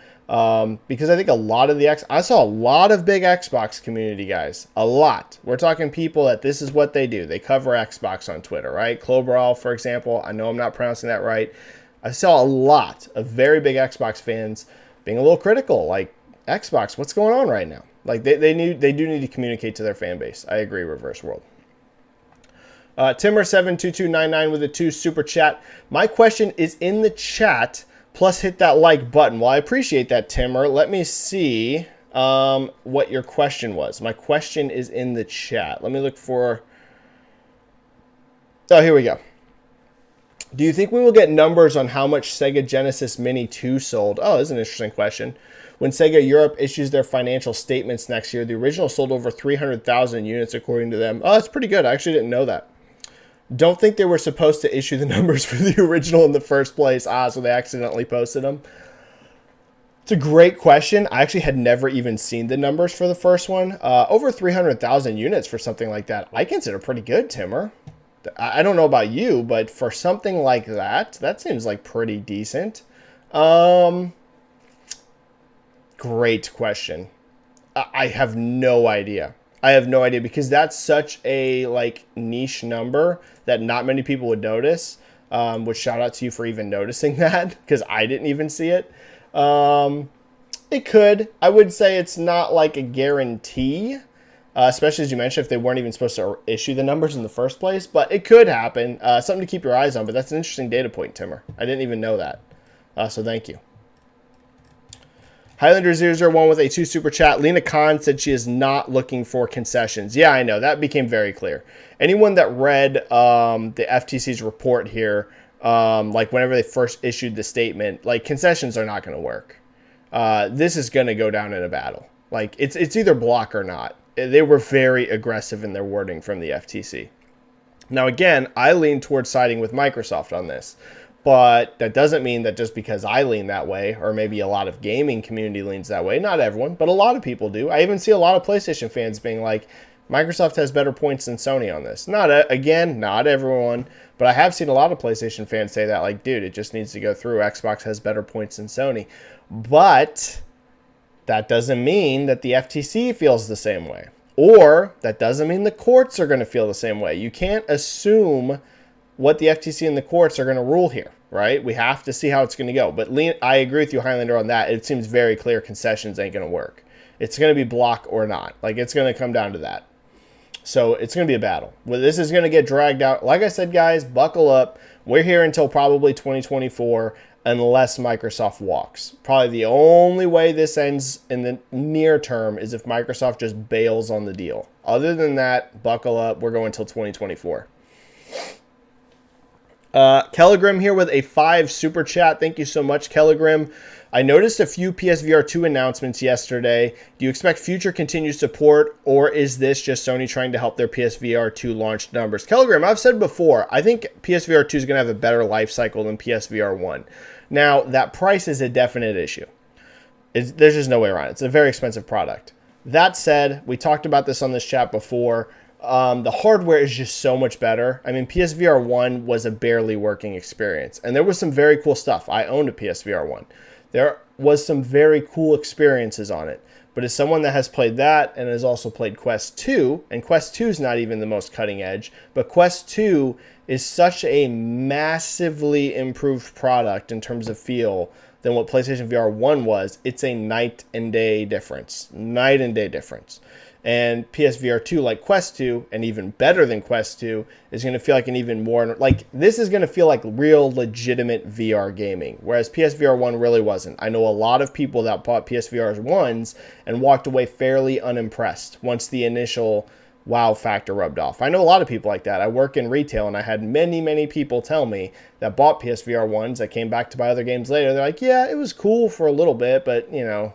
S1: Because I think a lot of I saw a lot of big Xbox community guys. A lot. We're talking people that this is what they do. They cover Xbox on Twitter, right? Cloberall, for example. I know I'm not pronouncing that right. I saw a lot of very big Xbox fans being a little critical. Like, Xbox, what's going on right now? Like, they do need to communicate to their fan base. I agree, Reverse World. Timmer72299 with a 2 super chat. My question is in the chat, plus hit that like button. Well, I appreciate that, Timmer. Let me see what your question was. My question is in the chat. Let me look for... Oh, here we go. Do you think we will get numbers on how much Sega Genesis Mini 2 sold? Oh, that's an interesting question. When Sega Europe issues their financial statements next year, the original sold over 300,000 units according to them. Oh, that's pretty good. I actually didn't know that. Don't think they were supposed to issue the numbers for the original in the first place. So they accidentally posted them. It's a great question. I actually had never even seen the numbers for the first one. Over 300,000 units for something like that, I consider pretty good, Timmer. I don't know about you, but for something like that, that seems like pretty decent. Great question. I have no idea. I have no idea because that's such a like niche number that not many people would notice. Which shout out to you for even noticing that because I didn't even see it. It could. I would say it's not like a guarantee, especially as you mentioned if they weren't even supposed to issue the numbers in the first place. But it could happen. Something to keep your eyes on. But that's an interesting data point, Timmer. I didn't even know that. So thank you. Highlander001 with a 2 super chat. Lena Khan said she is not looking for concessions. Yeah, I know. That became very clear. Anyone that read the FTC's report here, like whenever they first issued the statement, like concessions are not going to work. This is going to go down in a battle. Like it's either block or not. They were very aggressive in their wording from the FTC. Now, again, I lean towards siding with Microsoft on this. But that doesn't mean that just because I lean that way, or maybe a lot of gaming community leans that way, not everyone, but a lot of people do. I even see a lot of PlayStation fans being like, Microsoft has better points than Sony on this. Not everyone, but I have seen a lot of PlayStation fans say that, like, dude, it just needs to go through. Xbox has better points than Sony. But that doesn't mean that the FTC feels the same way. Or that doesn't mean the courts are going to feel the same way. You can't assume what the FTC and the courts are going to rule here, right? We have to see how it's going to go. But I agree with you, Highlander, on that. It seems very clear concessions ain't going to work. It's going to be block or not. Like, it's going to come down to that. So it's going to be a battle. Well, this is going to get dragged out. Like I said, guys, buckle up. We're here until probably 2024 unless Microsoft walks. Probably the only way this ends in the near term is if Microsoft just bails on the deal. Other than that, buckle up. We're going until 2024. Kellegrim here with a 5 super chat. Thank you so much, Kellegrim. I noticed a few PSVR 2 announcements yesterday. Do you expect future continued support, or is this just Sony trying to help their PSVR 2 launch numbers? Kellegrim, I've said before, I think PSVR 2 is going to have a better life cycle than PSVR 1. Now, that price is a definite issue. There's just no way around it. It's a very expensive product. That said, we talked about this on this chat before. The hardware is just so much better. I mean, PSVR 1 was a barely working experience, and there was some very cool stuff. I owned a PSVR 1. There was some very cool experiences on it. But as someone that has played that and has also played Quest 2, and Quest 2 is not even the most cutting edge, but Quest 2 is such a massively improved product in terms of feel than what PlayStation VR 1 was. It's a night and day difference. Night and day difference. And PSVR 2, like Quest 2, and even better than Quest 2, is going to feel like an even more... Like, this is going to feel like real, legitimate VR gaming, whereas PSVR 1 really wasn't. I know a lot of people that bought PSVR 1s and walked away fairly unimpressed once the initial wow factor rubbed off. I know a lot of people like that. I work in retail, and I had many, many people tell me that bought PSVR 1s that came back to buy other games later. They're like, yeah, it was cool for a little bit, but, you know...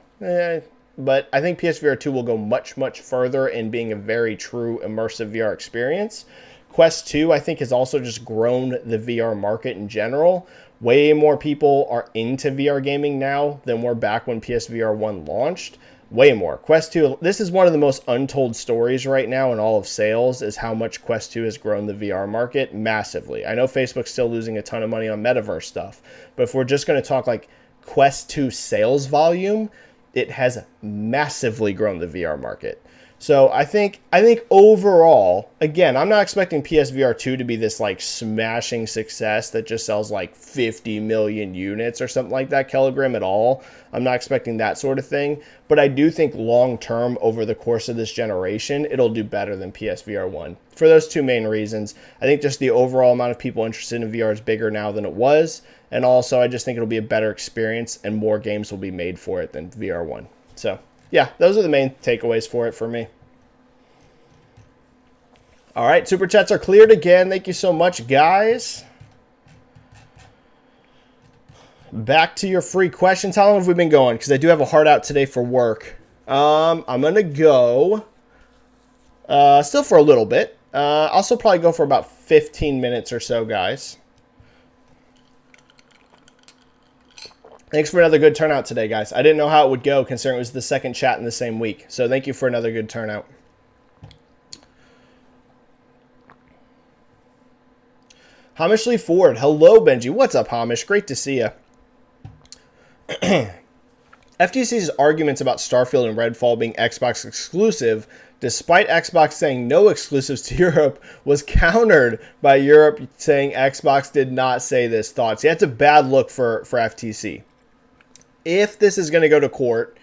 S1: But I think PSVR 2 will go much, much further in being a very true immersive VR experience. Quest 2, I think, has also just grown the VR market in general. Way more people are into VR gaming now than were back when PSVR 1 launched. Way more. Quest 2, this is one of the most untold stories right now in all of sales, is how much Quest 2 has grown the VR market massively. I know Facebook's still losing a ton of money on metaverse stuff, but if we're just going to talk like Quest 2 sales volume, it has massively grown the VR market. So I think overall, again, I'm not expecting PSVR 2 to be this like smashing success that just sells like 50 million units or something like that, Kellegrim, at all. I'm not expecting that sort of thing. But I do think long term, over the course of this generation, it'll do better than PSVR 1. For those two main reasons. I think just the overall amount of people interested in VR is bigger now than it was. And also, I just think it'll be a better experience and more games will be made for it than VR 1. So, yeah, those are the main takeaways for it for me. All right, Super Chats are cleared again. Thank you so much, guys. Back to your free questions. How long have we been going? Because I do have a heart out today for work. I'm going to go still for a little bit. I'll still probably go for about 15 minutes or so, guys. Thanks for another good turnout today, guys. I didn't know how it would go considering it was the second chat in the same week. So thank you for another good turnout. Hamish Lee Ford. Hello, Benji. What's up, Hamish? Great to see you. FTC's arguments about Starfield and Redfall being Xbox exclusive, despite Xbox saying no exclusives to Europe, was countered by Europe saying Xbox did not say this. Thoughts? Yeah, it's a bad look for FTC. If this is going to go to court,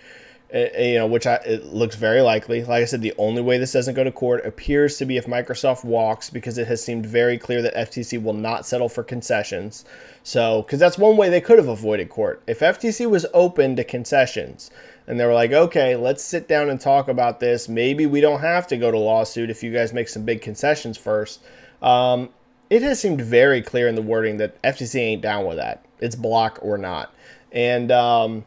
S1: which it looks very likely. Like I said, the only way this doesn't go to court appears to be if Microsoft walks, because it has seemed very clear that FTC will not settle for concessions. So, because that's one way they could have avoided court. If FTC was open to concessions and they were like, okay, let's sit down and talk about this. Maybe we don't have to go to lawsuit if you guys make some big concessions first. It has seemed very clear in the wording that FTC ain't down with that. It's block or not. And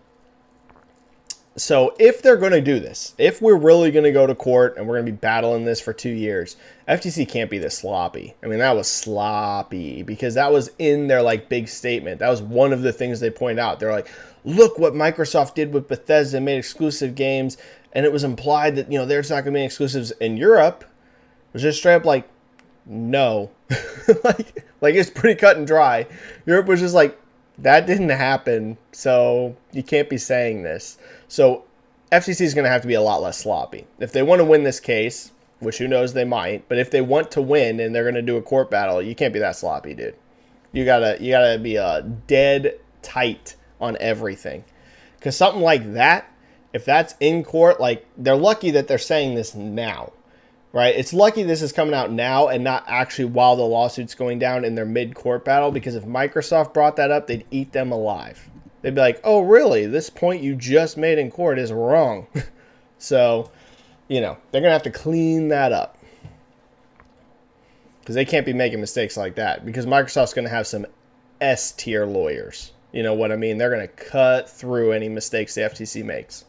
S1: so if they're going to do this, if we're really going to go to court and we're going to be battling this for 2 years, FTC can't be this sloppy. I mean, that was sloppy because that was in their like big statement. That was one of the things they point out. They're like, look what Microsoft did with Bethesda, made exclusive games. And it was implied that, there's not going to be any exclusives in Europe. It was just straight up like, no. like it's pretty cut and dry. Europe was just like, that didn't happen, so you can't be saying this. So FTC is going to have to be a lot less sloppy. If they want to win this case, which who knows they might, but if they want to win and they're going to do a court battle, you can't be that sloppy, dude. You gotta be dead tight on everything. Because something like that, if that's in court, like, they're lucky that they're saying this now, right? It's lucky this is coming out now and not actually while the lawsuit's going down in their mid-court battle, because if Microsoft brought that up, they'd eat them alive. They'd be like, oh, really? This point you just made in court is wrong. So, they're going to have to clean that up. Because they can't be making mistakes like that. Because Microsoft's going to have some S-tier lawyers. You know what I mean? They're going to cut through any mistakes the FTC makes.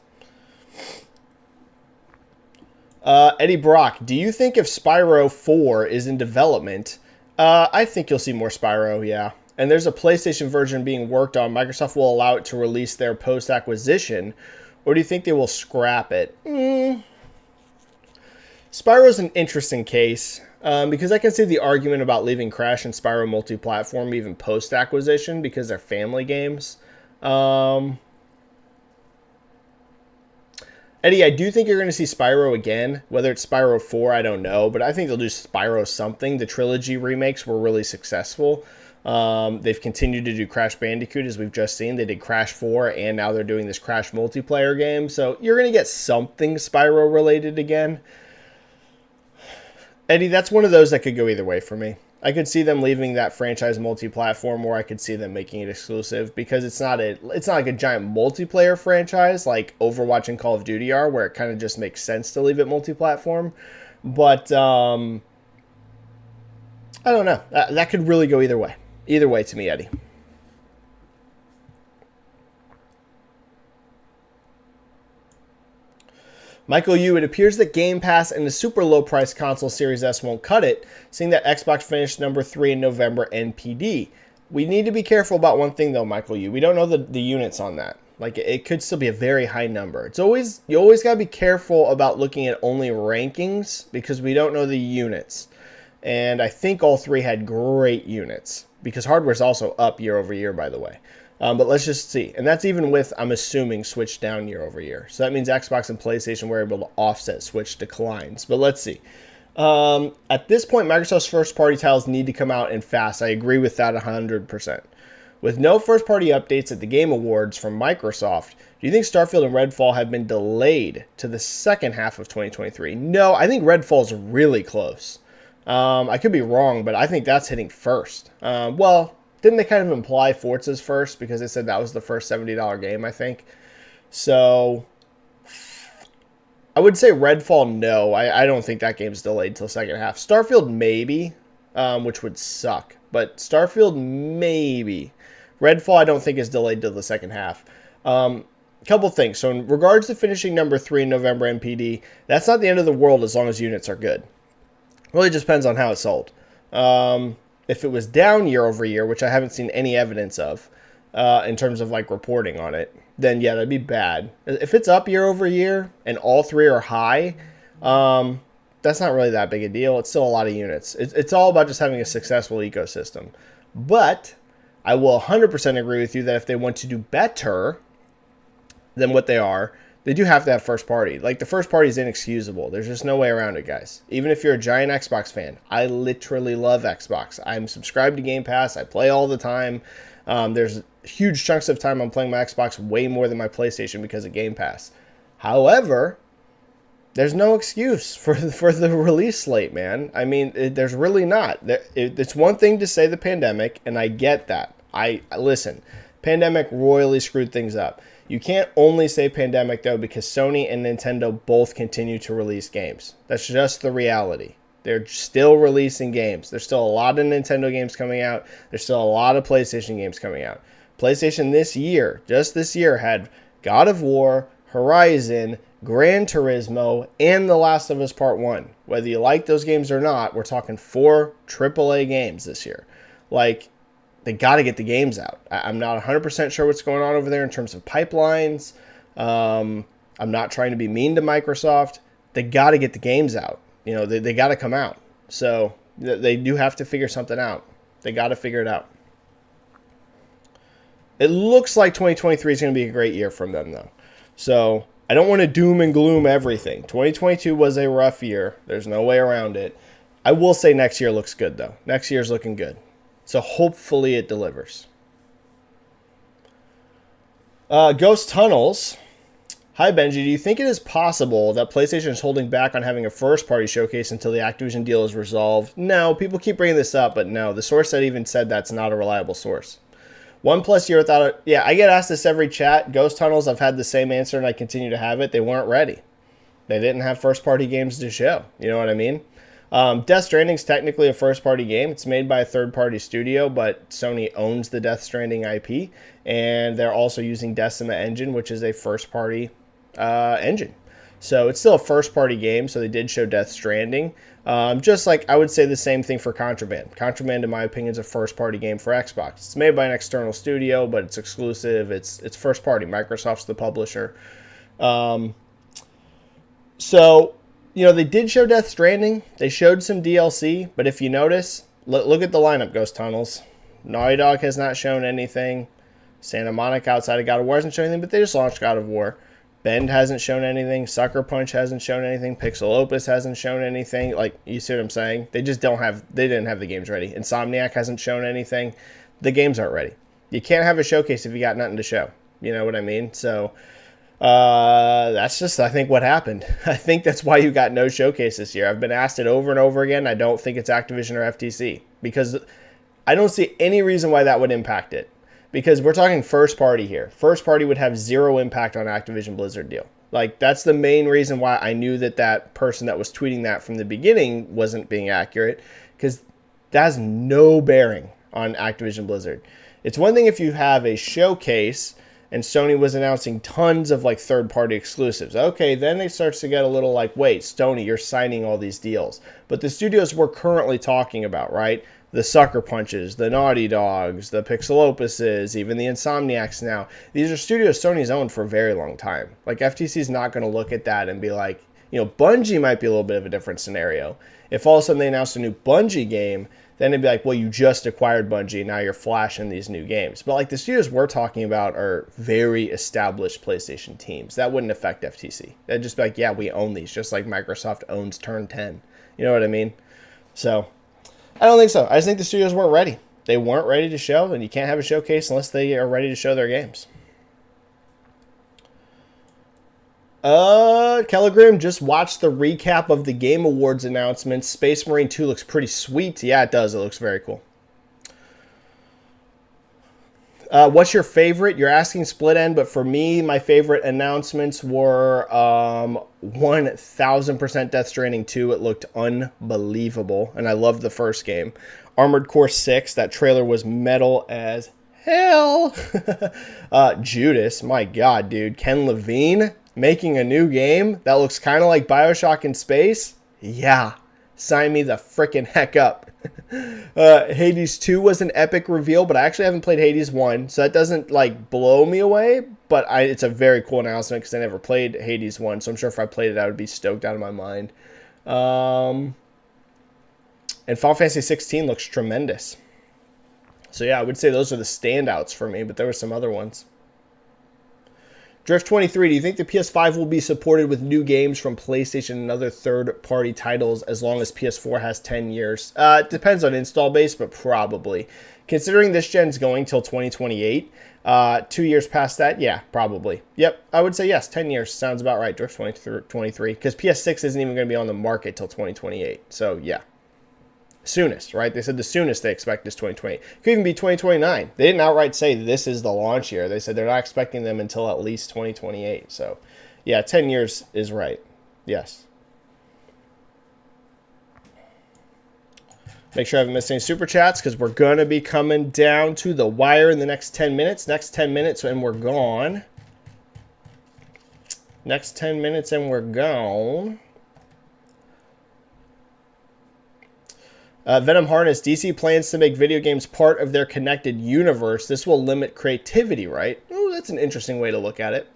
S1: Eddie Brock, do you think if Spyro 4 is in development, I think you'll see more Spyro, yeah. And there's a PlayStation version being worked on. Microsoft will allow it to release their post-acquisition. Or do you think they will scrap it? Spyro's an interesting case. Because I can see the argument about leaving Crash and Spyro multi-platform even post-acquisition because they're family games. Eddie, I do think you're going to see Spyro again. Whether it's Spyro 4, I don't know. But I think they'll do Spyro something. The trilogy remakes were really successful. They've continued to do Crash Bandicoot, as we've just seen. They did Crash 4, and now they're doing this Crash multiplayer game. So you're going to get something Spyro-related again. Eddie, that's one of those that could go either way for me. I could see them leaving that franchise multi-platform, or I could see them making it exclusive, because it's not like a giant multiplayer franchise like Overwatch and Call of Duty are, where it kind of just makes sense to leave it multi-platform. But I don't know. That could really go either way. Either way to me, Eddie. Michael Yu, it appears that Game Pass and the super low price console Series S won't cut it, seeing that Xbox finished number 3 in November NPD. We need to be careful about one thing though, Michael Yu. We don't know the units on that. Like, it could still be a very high number. You always got to be careful about looking at only rankings, because we don't know the units. And I think all three had great units, because hardware's also up year over year, by the way. But let's just see. And that's even with, I'm assuming, Switch down year over year. So that means Xbox and PlayStation were able to offset Switch declines. But let's see. At this point, Microsoft's first-party titles need to come out and fast. I agree with that 100%. With no first-party updates at the Game Awards from Microsoft, do you think Starfield and Redfall have been delayed to the second half of 2023? No, I think Redfall's really close. I could be wrong, but I think that's hitting first. Didn't they kind of imply Forza's first, because they said that was the first $70 game, I think? So I would say Redfall, no. I don't think that game's delayed till second half. Starfield, maybe, which would suck. But Starfield, maybe. Redfall, I don't think is delayed till the second half. Couple things. So in regards to finishing number 3 in November NPD, that's not the end of the world as long as units are good. Really just depends on how it's sold. If it was down year over year, which I haven't seen any evidence of in terms of like reporting on it, then yeah, that'd be bad. If it's up year over year and all three are high, that's not really that big a deal. It's still a lot of units. It's all about just having a successful ecosystem. But I will 100% agree with you that if they want to do better than what they are, they do have to have first party. Like, the first party is inexcusable. There's just no way around it, guys. Even if you're a giant Xbox fan, I literally love Xbox. I'm subscribed to Game Pass. I play all the time. There's huge chunks of time I'm playing my Xbox way more than my PlayStation because of Game Pass. However, there's no excuse for the release slate, man. I mean, there's really not. It's one thing to say the pandemic, and I get that. Listen, pandemic royally screwed things up. You can't only say pandemic, though, because Sony and Nintendo both continue to release games. That's just the reality. They're still releasing games. There's still a lot of Nintendo games coming out. There's still a lot of PlayStation games coming out. PlayStation just this year, had God of War, Horizon, Gran Turismo, and The Last of Us Part 1. Whether you like those games or not, we're talking 4 AAA games this year. Like, they got to get the games out. I'm not 100% sure what's going on over there in terms of pipelines. I'm not trying to be mean to Microsoft. They got to get the games out. You know, they got to come out. So they do have to figure something out. They got to figure it out. It looks like 2023 is going to be a great year from them, though. So I don't want to doom and gloom everything. 2022 was a rough year. There's no way around it. I will say next year looks good, though. Next year's looking good. So hopefully it delivers. Ghost Tunnels. Hi, Benji. Do you think it is possible that PlayStation is holding back on having a first-party showcase until the Activision deal is resolved? No, people keep bringing this up, but no. The source that even said that's not a reliable source. 1+ year without it. Yeah, I get asked this every chat. Ghost Tunnels, I've had the same answer, and I continue to have it. They weren't ready. They didn't have first-party games to show. You know what I mean? Death Stranding is technically a first-party game. It's made by a third-party studio, but Sony owns the Death Stranding IP, and they're also using Decima Engine, which is a first-party engine. So it's still a first-party game, so they did show Death Stranding. Just like I would say the same thing for Contraband. Contraband, in my opinion, is a first-party game for Xbox. It's made by an external studio, but it's exclusive. It's first-party. Microsoft's the publisher. So, you know, they did show Death Stranding. They showed some DLC, but if you notice, look at the lineup, Ghost Tunnels. Naughty Dog has not shown anything. Santa Monica outside of God of War hasn't shown anything, but they just launched God of War. Bend hasn't shown anything. Sucker Punch hasn't shown anything. Pixel Opus hasn't shown anything. Like, you see what I'm saying? They just didn't have the games ready. Insomniac hasn't shown anything. The games aren't ready. You can't have a showcase if you got nothing to show. You know what I mean? So, that's just, I think, what happened. I think that's why you got no showcase this year. I've been asked it over and over again. I don't think it's Activision or FTC because I don't see any reason why that would impact it. Because we're talking first party here. First party would have zero impact on Activision Blizzard deal. Like, that's the main reason why I knew that person that was tweeting that from the beginning wasn't being accurate. Because that has no bearing on Activision Blizzard. It's one thing if you have a showcase and Sony was announcing tons of like third-party exclusives. Okay, then it starts to get a little like, wait, Sony, you're signing all these deals. But the studios we're currently talking about, right? The Sucker Punches, the Naughty Dogs, the Pixel Opuses, even the Insomniacs now. These are studios Sony's owned for a very long time. Like, FTC's not going to look at that and be like, you know, Bungie might be a little bit of a different scenario. If all of a sudden they announced a new Bungie game, then it'd be like, well, you just acquired Bungie, now you're flashing these new games. But like the studios we're talking about are very established PlayStation teams. That wouldn't affect FTC. They'd just be like, yeah, we own these, just like Microsoft owns Turn 10. You know what I mean? So, I don't think so. I just think the studios weren't ready. They weren't ready to show, and you can't have a showcase unless they are ready to show their games. Kellegrim just watched the recap of the Game Awards announcements. Space Marine 2 looks pretty sweet. Yeah, it does. It looks very cool. What's your favorite? You're asking Split End, but for me, my favorite announcements were 1000% Death Stranding 2. It looked unbelievable, and I loved the first game. Armored Core 6, that trailer was metal as hell. Judas, my god, dude. Ken Levine making a new game that looks kind of like BioShock in space. Yeah, sign me the frickin' heck up. Hades 2 was an epic reveal, but I actually haven't played Hades 1, so that doesn't like blow me away, but it's a very cool announcement because I never played Hades 1, so I'm sure if I played it I would be stoked out of my mind. And Final Fantasy 16 looks tremendous. So yeah, I would say those are the standouts for me, but there were some other ones. Drift23, do you think the PS5 will be supported with new games from PlayStation and other third-party titles as long as PS4 has 10 years? It depends on install base, but probably. Considering this gen's going till 2028, 2 years past that, yeah, probably. Yep, I would say yes, 10 years sounds about right, Drift23, because PS6 isn't even going to be on the market till 2028, so yeah. Soonest, right? They said the soonest they expect is 2020. It could even be 2029. They didn't outright say this is the launch year. They said they're not expecting them until at least 2028. So, yeah, 10 years is right. Yes. Make sure I haven't missed any super chats because we're going to be coming down to the wire in the next 10 minutes. Next 10 minutes and we're gone. Next 10 minutes and we're gone. Venom Harness, DC plans to make video games part of their connected universe. This will limit creativity, right? Oh, that's an interesting way to look at it.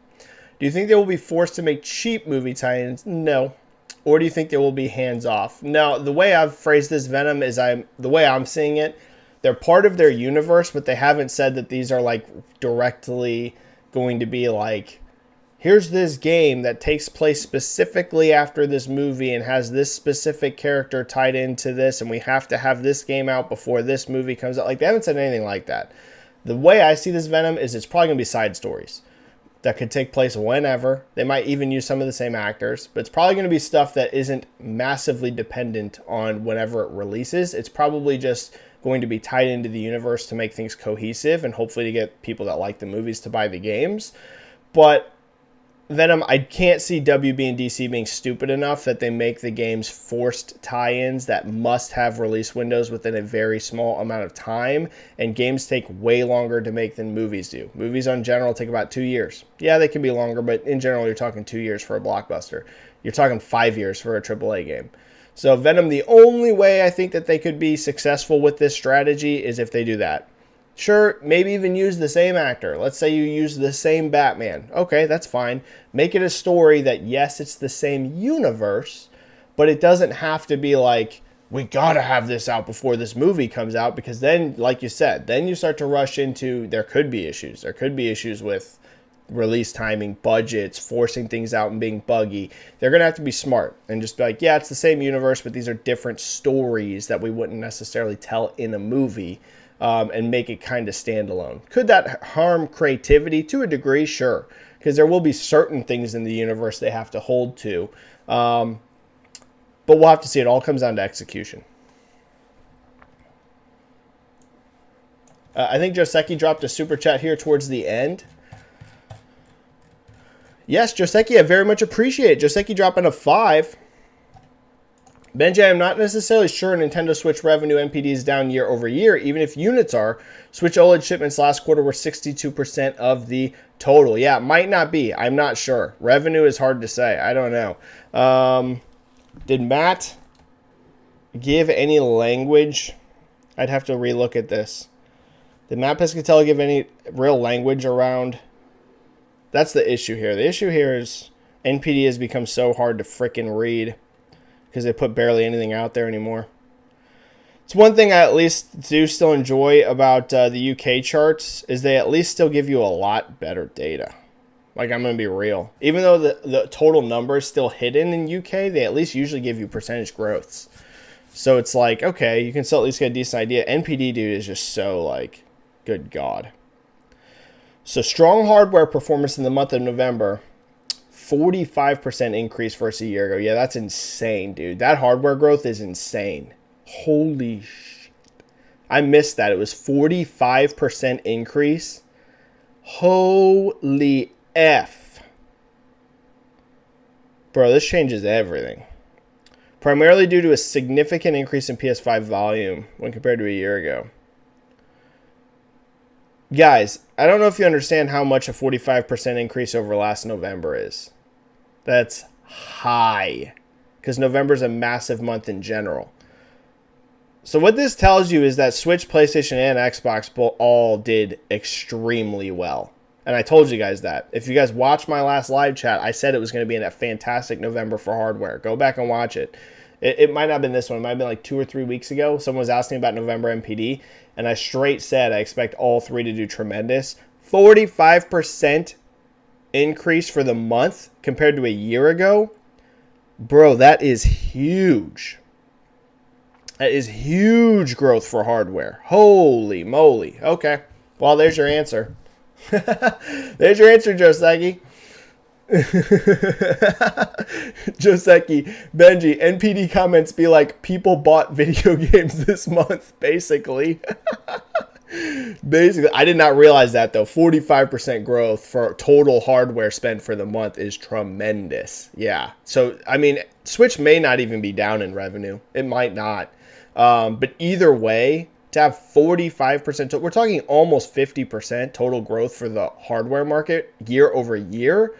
S1: Do you think they will be forced to make cheap movie tie-ins? No. Or do you think they will be hands-off? Now, the way I've phrased this, Venom, is the way I'm seeing it, they're part of their universe, but they haven't said that these are like directly going to be like here's this game that takes place specifically after this movie and has this specific character tied into this, and we have to have this game out before this movie comes out. Like, they haven't said anything like that. The way I see this Venom is it's probably going to be side stories that could take place whenever. They might even use some of the same actors, but it's probably going to be stuff that isn't massively dependent on whenever it releases. It's probably just going to be tied into the universe to make things cohesive and hopefully to get people that like the movies to buy the games. But Venom, I can't see WB and DC being stupid enough that they make the games forced tie-ins that must have release windows within a very small amount of time, and games take way longer to make than movies do. Movies in general take about 2 years. Yeah, they can be longer, but in general, you're talking 2 years for a blockbuster. You're talking 5 years for a AAA game. So Venom, the only way I think that they could be successful with this strategy is if they do that. Sure, maybe even use the same actor. Let's say you use the same Batman. Okay, that's fine. Make it a story that, yes, it's the same universe, but it doesn't have to be like, we gotta have this out before this movie comes out, because then, like you said, then you start to rush into, there could be issues. There could be issues with release timing, budgets, forcing things out and being buggy. They're going to have to be smart and just be like, yeah, it's the same universe, but these are different stories that we wouldn't necessarily tell in a movie. And make it kind of standalone. Could that harm creativity? To a degree, sure. Because there will be certain things in the universe they have to hold to. But we'll have to see. It all comes down to execution. I think Joseki dropped a super chat here towards the end. Yes, Joseki, I very much appreciate it. Joseki dropping a 5. Benji, I'm not necessarily sure Nintendo Switch revenue NPD is down year over year, even if units are. Switch OLED shipments last quarter were 62% of the total. Yeah, might not be. I'm not sure. Revenue is hard to say. I don't know. Did Matt give any language? I'd have to relook at this. Did Matt Piscatelli give any real language around? That's the issue here. The issue here is NPD has become so hard to frickin' read, because they put barely anything out there anymore. It's one thing I at least do still enjoy about the UK charts is they at least still give you a lot better data. Like, I'm going to be real. Even though the total number is still hidden in UK, they at least usually give you percentage growths. So it's like, okay, you can still at least get a decent idea. NPD, dude, is just so, like, good God. So strong hardware performance in the month of November. 45% increase versus a year ago. Yeah, that's insane, dude. That hardware growth is insane. Holy shit. I missed that. It was 45% increase. Holy F. Bro, this changes everything. Primarily due to a significant increase in PS5 volume when compared to a year ago. Guys, I don't know if you understand how much a 45% increase over last November is. That's high, because November is a massive month in general. So what this tells you is that Switch, PlayStation, and Xbox all did extremely well. And I told you guys that. If you guys watched my last live chat, I said it was going to be a fantastic November for hardware. Go back and watch it. It might not have been this one. It might have been like 2 or 3 weeks ago. Someone was asking about November MPD, and I straight said I expect all three to do tremendous. 45% increase for the month compared to a year ago. Bro, that is huge. That is huge growth for hardware. Holy moly. Okay. Well, there's your answer. There's your answer, Joseki. Joseki, Benji, NPD comments be like, people bought video games this month, basically. Basically, I did not realize that, though. 45% growth for total hardware spend for the month is tremendous. Yeah. So, I mean, Switch may not even be down in revenue. It might not. But either way, to have 45%, we're talking almost 50% total growth for the hardware market year over year.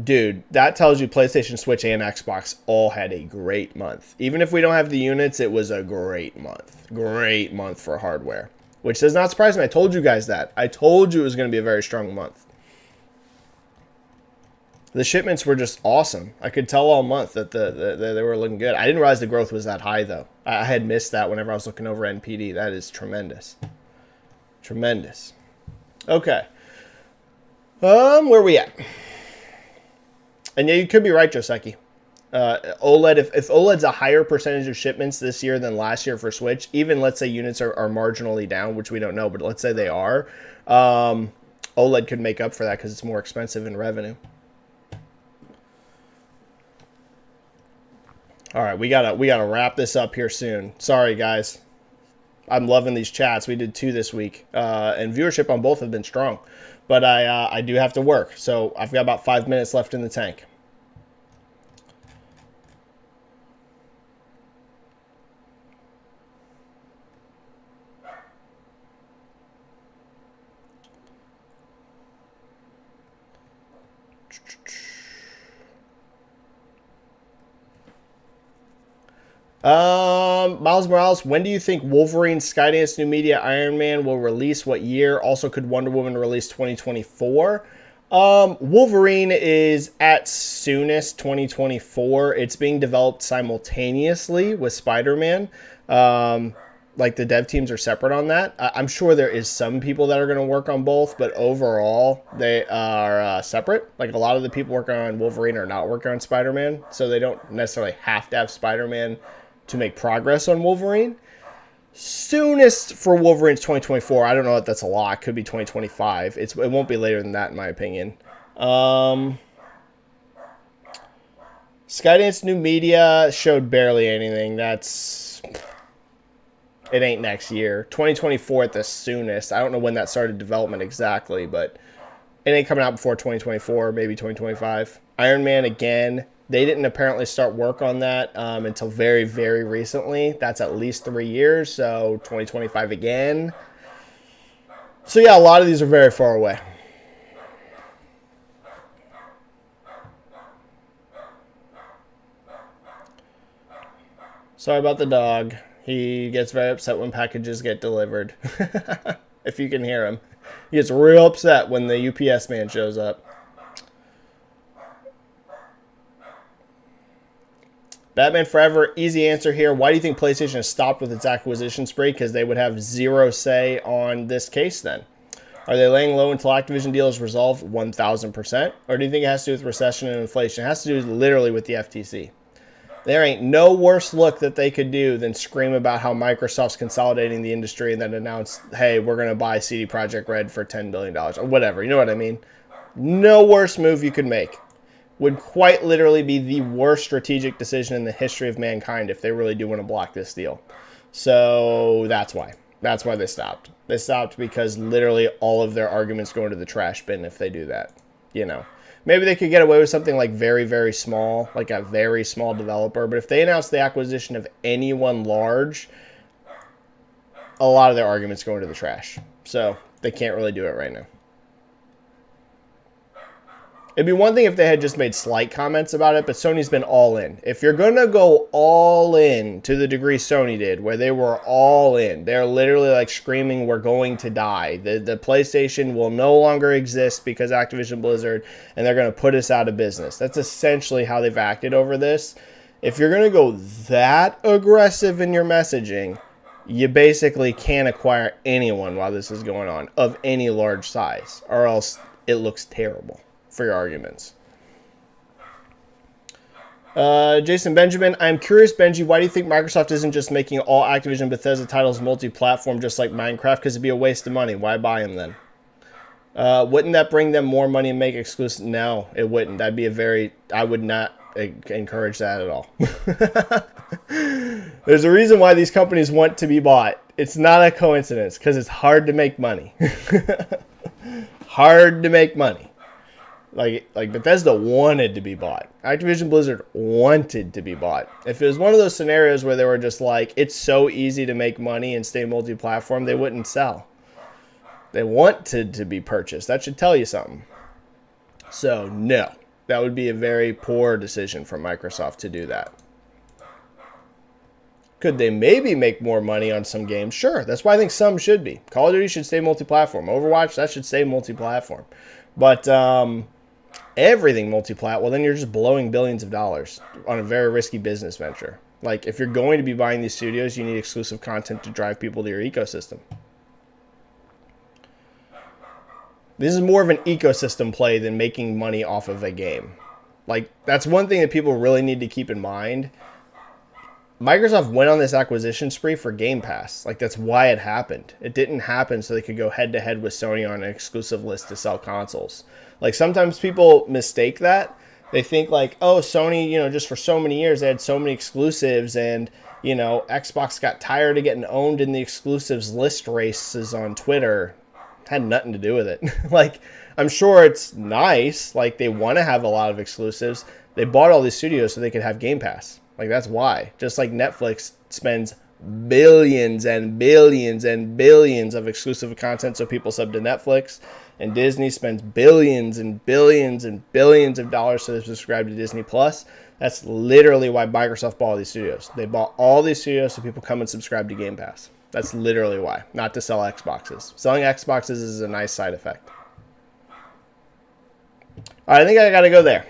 S1: Dude, that tells you PlayStation, Switch, and Xbox all had a great month. Even if we don't have the units, it was a great month. Great month for hardware. Which does not surprise me. I told you guys that. I told you it was going to be a very strong month. The shipments were just awesome. I could tell all month that they were looking good. I didn't realize the growth was that high, though. I had missed that whenever I was looking over NPD. That is tremendous. Tremendous. Okay. Where are we at? And yeah, you could be right, Joseki. OLED, if OLED's a higher percentage of shipments this year than last year for Switch, even let's say units are marginally down, which we don't know, but let's say they are, OLED could make up for that because it's more expensive in revenue. All right, we gotta wrap this up here soon. Sorry, guys. I'm loving these chats. We did 2 this week, and viewership on both have been strong. But I do have to work, so I've got about 5 minutes left in the tank. Miles Morales, when do you think Wolverine, Skydance, New Media, Iron Man will release? What year? Also, could Wonder Woman release 2024? Wolverine is at soonest 2024. It's being developed simultaneously with Spider-Man. Like the dev teams are separate on that. I'm sure there is some people that are going to work on both, but overall they are separate. Like a lot of the people working on Wolverine are not working on Spider-Man, so they don't necessarily have to have Spider-Man to make progress on Wolverine. Soonest for Wolverine's 2024. I don't know if that's a lot. It could be 2025. It won't be later than that, in my opinion. Skydance New Media showed barely anything. It ain't next year. 2024 at the soonest. I don't know when that started development exactly, but it ain't coming out before 2024, maybe 2025. Iron Man, again, they didn't apparently start work on that until very, very recently. That's at least 3 years, so 2025 again. So yeah, a lot of these are very far away. Sorry about the dog. He gets very upset when packages get delivered. If you can hear him. He gets real upset when the UPS man shows up. Batman Forever, easy answer here. Why do you think PlayStation has stopped with its acquisition spree? Because they would have zero say on this case then. Are they laying low until Activision deal is resolved? 1,000%. Or do you think it has to do with recession and inflation? It has to do literally with the FTC. There ain't no worse look that they could do than scream about how Microsoft's consolidating the industry and then announce, hey, we're going to buy CD Projekt Red for $10 billion or whatever. You know what I mean? No worse move you could make. Would quite literally be the worst strategic decision in the history of mankind if they really do want to block this deal. So that's why. That's why they stopped. They stopped because literally all of their arguments go into the trash bin if they do that. You know. Maybe they could get away with something like very, very small, like a very small developer. But if they announce the acquisition of anyone large, a lot of their arguments go into the trash. So they can't really do it right now. It'd be one thing if they had just made slight comments about it, but Sony's been all in. If you're going to go all in to the degree Sony did, where they were all in, they're literally like screaming, we're going to die. The PlayStation will no longer exist because Activision Blizzard, and they're going to put us out of business. That's essentially how they've acted over this. If you're going to go that aggressive in your messaging, you basically can't acquire anyone while this is going on of any large size, or else it looks terrible for your arguments. Jason Benjamin, I'm curious, Benji, why do you think Microsoft isn't just making all Activision Bethesda titles multi-platform just like Minecraft? Because it'd be a waste of money. Why buy them then? Wouldn't that bring them more money and make exclusive? No, it wouldn't. I would not encourage that at all. There's a reason why these companies want to be bought. It's not a coincidence because it's hard to make money. Hard to make money. Like Bethesda wanted to be bought. Activision Blizzard wanted to be bought. If it was one of those scenarios where they were just like, it's so easy to make money and stay multi-platform, they wouldn't sell. They wanted to be purchased. That should tell you something. So, no. That would be a very poor decision for Microsoft to do that. Could they maybe make more money on some games? Sure. That's why I think some should be. Call of Duty should stay multi-platform. Overwatch, that should stay multi-platform. But, everything multi-plat, well, then you're just blowing billions of dollars on a very risky business venture. Like, if you're going to be buying these studios, you need exclusive content to drive people to your ecosystem. This is more of an ecosystem play than making money off of a game. Like, that's one thing that people really need to keep in mind. Microsoft went on this acquisition spree for Game Pass. Like, that's why it happened. It didn't happen so they could go head to head with Sony on an exclusive list to sell consoles. Like, sometimes people mistake that. They think like, oh, Sony, just for so many years, they had so many exclusives, and, Xbox got tired of getting owned in the exclusives list races on Twitter. It had nothing to do with it. Like, I'm sure it's nice. Like, they want to have a lot of exclusives. They bought all these studios so they could have Game Pass. Like, that's why. Just like Netflix spends billions and billions and billions of exclusive content so people sub to Netflix, and Disney spends billions and billions and billions of dollars so they subscribe to Disney Plus. That's literally why Microsoft bought all these studios. They bought all these studios so people come and subscribe to Game Pass. That's literally why. Not to sell Xboxes. Selling Xboxes is a nice side effect. All right, I think I got to go there.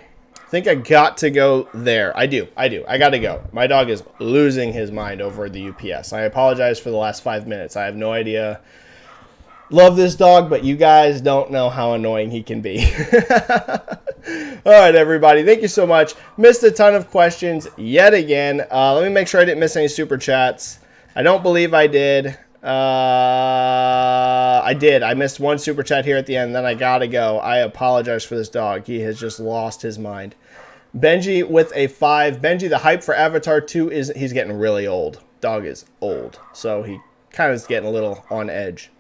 S1: I got to go. My dog is losing his mind over the UPS. I apologize for the last 5 minutes. I have no idea. Love this dog, but you guys don't know how annoying he can be. All right, everybody. Thank you so much. Missed a ton of questions yet again. Let me make sure I didn't miss any super chats. I don't believe I did. I did. I missed one super chat here at the end, then I gotta go. I apologize for this dog. He has just lost his mind. Benji with a 5. Benji, the hype for Avatar 2 he's getting really old. Dog is old, so he kind of is getting a little on edge.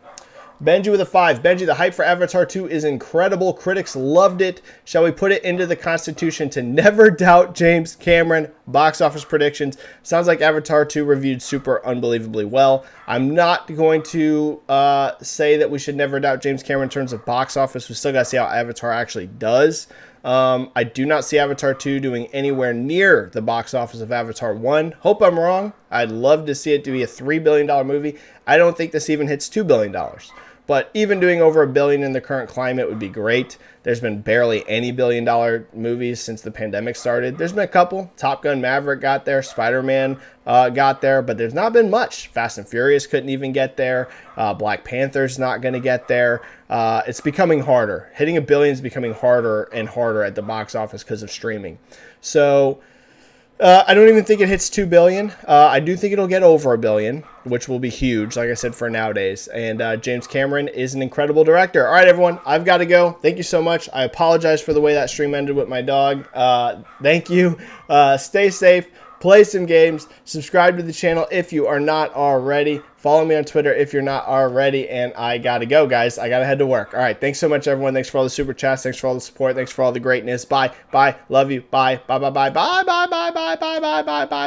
S1: Benji with a 5. Benji, the hype for Avatar 2 is incredible. Critics loved it. Shall we put it into the Constitution to never doubt James Cameron? Box office predictions. Sounds like Avatar 2 reviewed super unbelievably well. I'm not going to say that we should never doubt James Cameron in terms of box office. We still got to see how Avatar actually does. I do not see Avatar 2 doing anywhere near the box office of Avatar 1. Hope I'm wrong. I'd love to see it to be a $3 billion movie. I don't think this even hits $2 billion. But even doing over $1 billion in the current climate would be great. There's been barely any billion-dollar movies since the pandemic started. There's been a couple. Top Gun Maverick got there. Spider-Man got there. But there's not been much. Fast and Furious couldn't even get there. Black Panther's not going to get there. It's becoming harder. Hitting $1 billion is becoming harder and harder at the box office because of streaming. So I don't even think it hits $2 billion. I do think it'll get over $1 billion, which will be huge, like I said, for nowadays. And James Cameron is an incredible director. All right, everyone, I've got to go. Thank you so much. I apologize for the way that stream ended with my dog. Thank you. Stay safe. Play some games. Subscribe to the channel if you are not already. Follow me on Twitter if you're not already. And I got to go, guys. I got to head to work. All right. Thanks so much, everyone. Thanks for all the super chats. Thanks for all the support. Thanks for all the greatness. Bye. Bye. Love you. Bye. Bye. Bye. Bye. Bye. Bye. Bye. Bye. Bye. Bye. Bye. Bye.